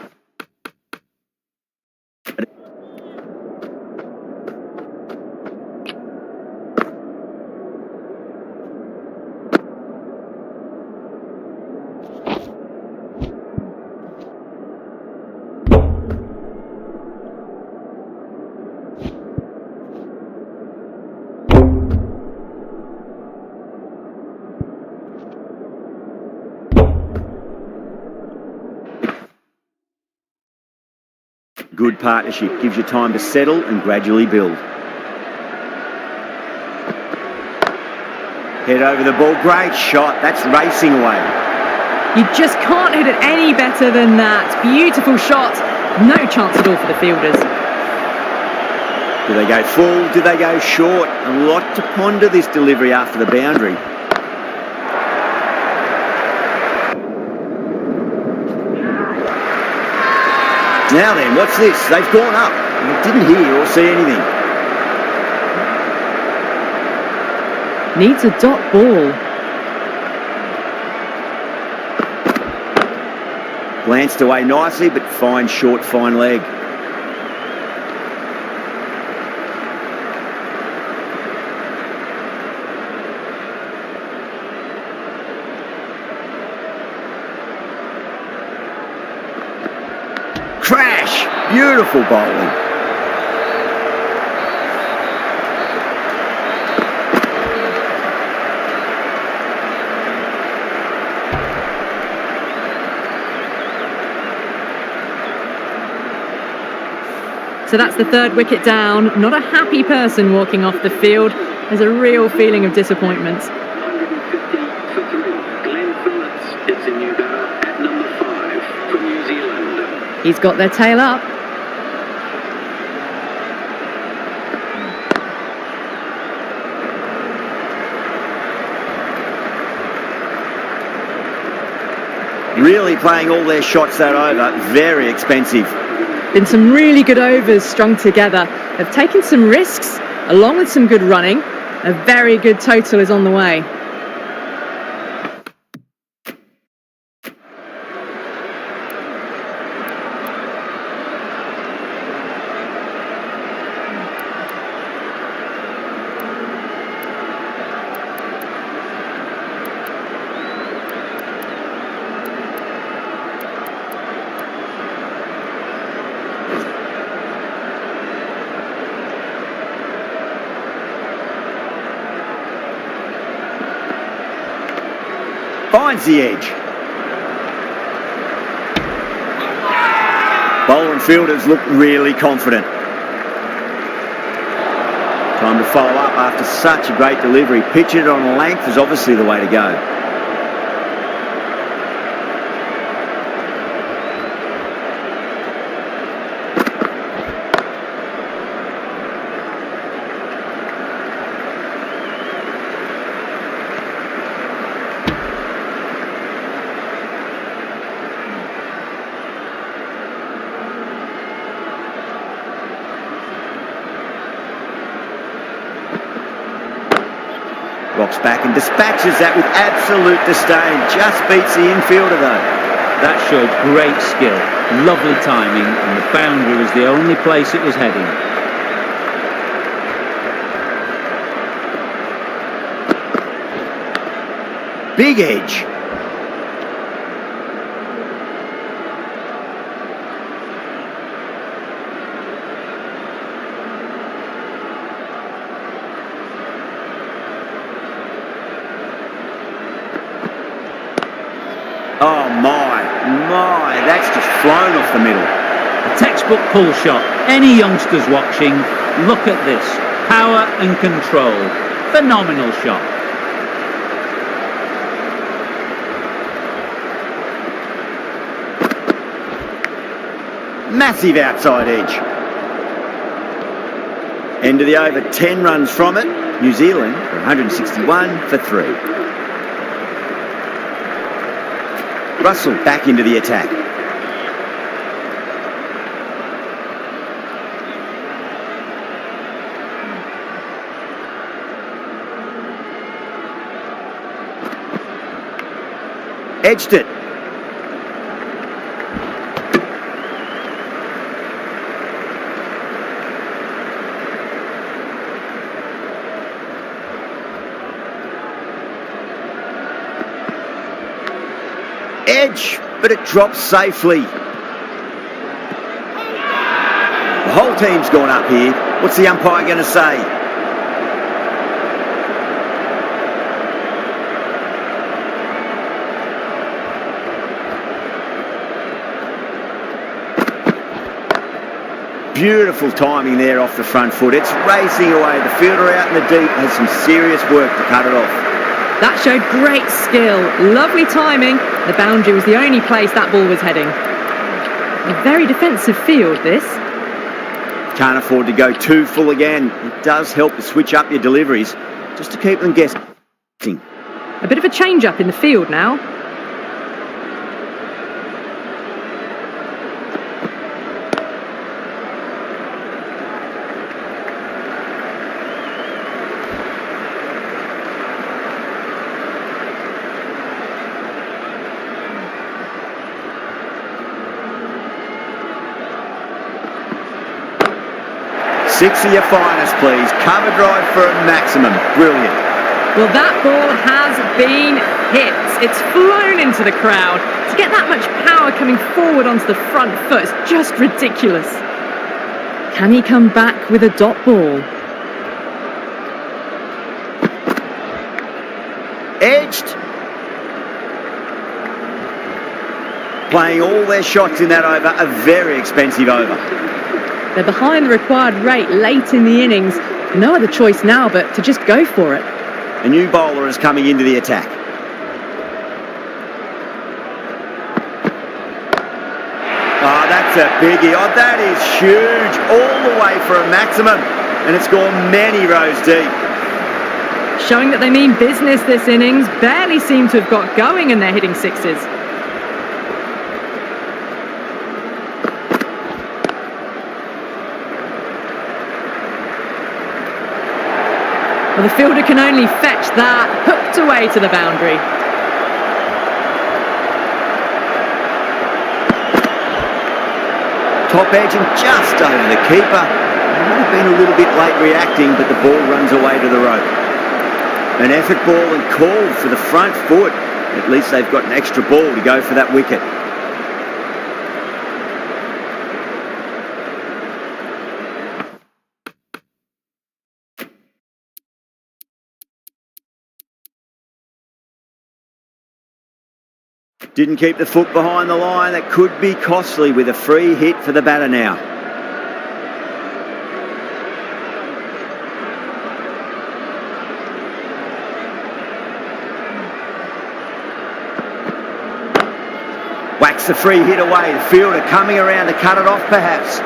Speaker 2: Good partnership, gives you time to settle and gradually build. Head over the ball, great shot, that's racing away.
Speaker 1: You just can't hit it any better than that. Beautiful shot. No chance at all for the fielders.
Speaker 2: Do they go full, do they go short? A lot to ponder this delivery after the boundary. Now then, what's this? They've gone up. I didn't hear or see anything.
Speaker 1: Needs a dot ball.
Speaker 2: Glanced away nicely, but fine short, fine leg. Crash! Beautiful bowling.
Speaker 1: So that's the third wicket down. Not a happy person walking off the field. There's a real feeling of disappointment.
Speaker 5: 150 for 3. Glenn Phillips is the new batter at number 5 for New Zealand.
Speaker 1: He's got their tail up.
Speaker 2: Really playing all their shots that over. Very expensive.
Speaker 1: Been some really good overs strung together. They've taken some risks, along with some good running. A very good total is on the way.
Speaker 2: Finds the edge. Bowler and fielders look really confident. Time to follow up after such a great delivery. Pitching it on length is obviously the way to go. Rocks back and dispatches that with absolute disdain. Just beats the infielder though.
Speaker 6: That showed great skill, lovely timing, and the boundary was the only place it was heading.
Speaker 2: Big edge. Oh my, that's just flown off the middle.
Speaker 6: A textbook pull shot. Any youngsters watching, look at this. Power and control. Phenomenal shot.
Speaker 2: Massive outside edge. End of the over, 10 runs from it. New Zealand, 161 for 3. Russell back into the attack. Edged it. Edge, but it drops safely. The whole team's gone up here. What's the umpire going to say? Beautiful timing there off the front foot. It's racing away. The fielder out in the deep has some serious work to cut it off.
Speaker 1: That showed great skill, lovely timing. The boundary was the only place that ball was heading. A very defensive field, this.
Speaker 2: Can't afford to go too full again. It does help to switch up your deliveries, just to keep them guessing.
Speaker 1: A bit of a change-up in the field now.
Speaker 2: Six of your finest, please. Cover drive for a maximum. Brilliant.
Speaker 1: Well, that ball has been hit. It's flown into the crowd. To get that much power coming forward onto the front foot is just ridiculous. Can he come back with a dot ball?
Speaker 2: Edged. Playing all their shots in that over. A very expensive over.
Speaker 1: They're behind the required rate late in the innings. No other choice now but to just go for it.
Speaker 2: A new bowler is coming into the attack. Oh, that's a biggie. Oh, that is huge. All the way for a maximum. And it's gone many rows deep.
Speaker 1: Showing that they mean business this innings. Barely seem to have got going and they're hitting sixes. Well, the fielder can only fetch that. Hooked away to the boundary.
Speaker 2: Top edge and just over the keeper. He might have been a little bit late reacting, but the ball runs away to the rope. An effort ball and called for the front foot. At least they've got an extra ball to go for that wicket. Didn't keep the foot behind the line. That could be costly with a free hit for the batter now. Whacks the free hit away. The fielder coming around to cut it off perhaps.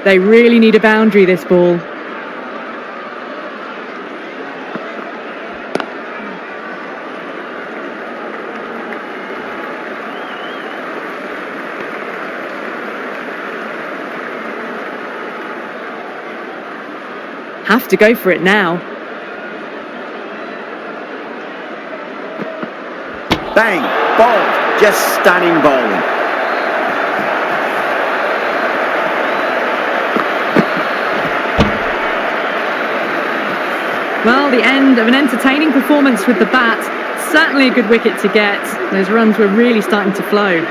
Speaker 1: They really need a boundary, this ball. Have to go for it now.
Speaker 2: Bang! Bowled. Just stunning bowling.
Speaker 1: Well, the end of an entertaining performance with the bat. Certainly a good wicket to get. Those runs were really starting to flow.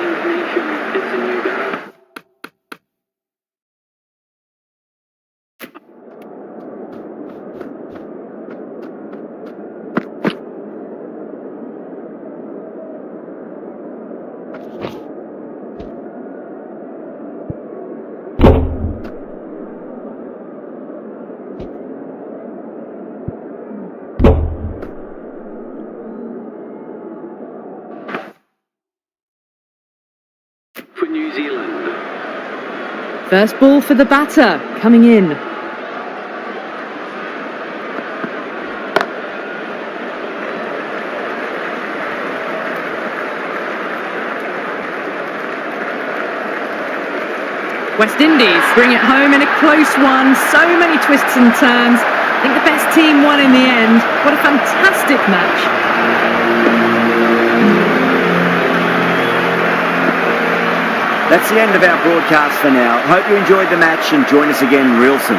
Speaker 5: For New Zealand.
Speaker 1: First ball for the batter, coming in. West Indies bring it home in a close one. So many twists and turns. I think the best team won in the end. What a fantastic match.
Speaker 2: That's the end of our broadcast for now. Hope you enjoyed the match and join us again real soon.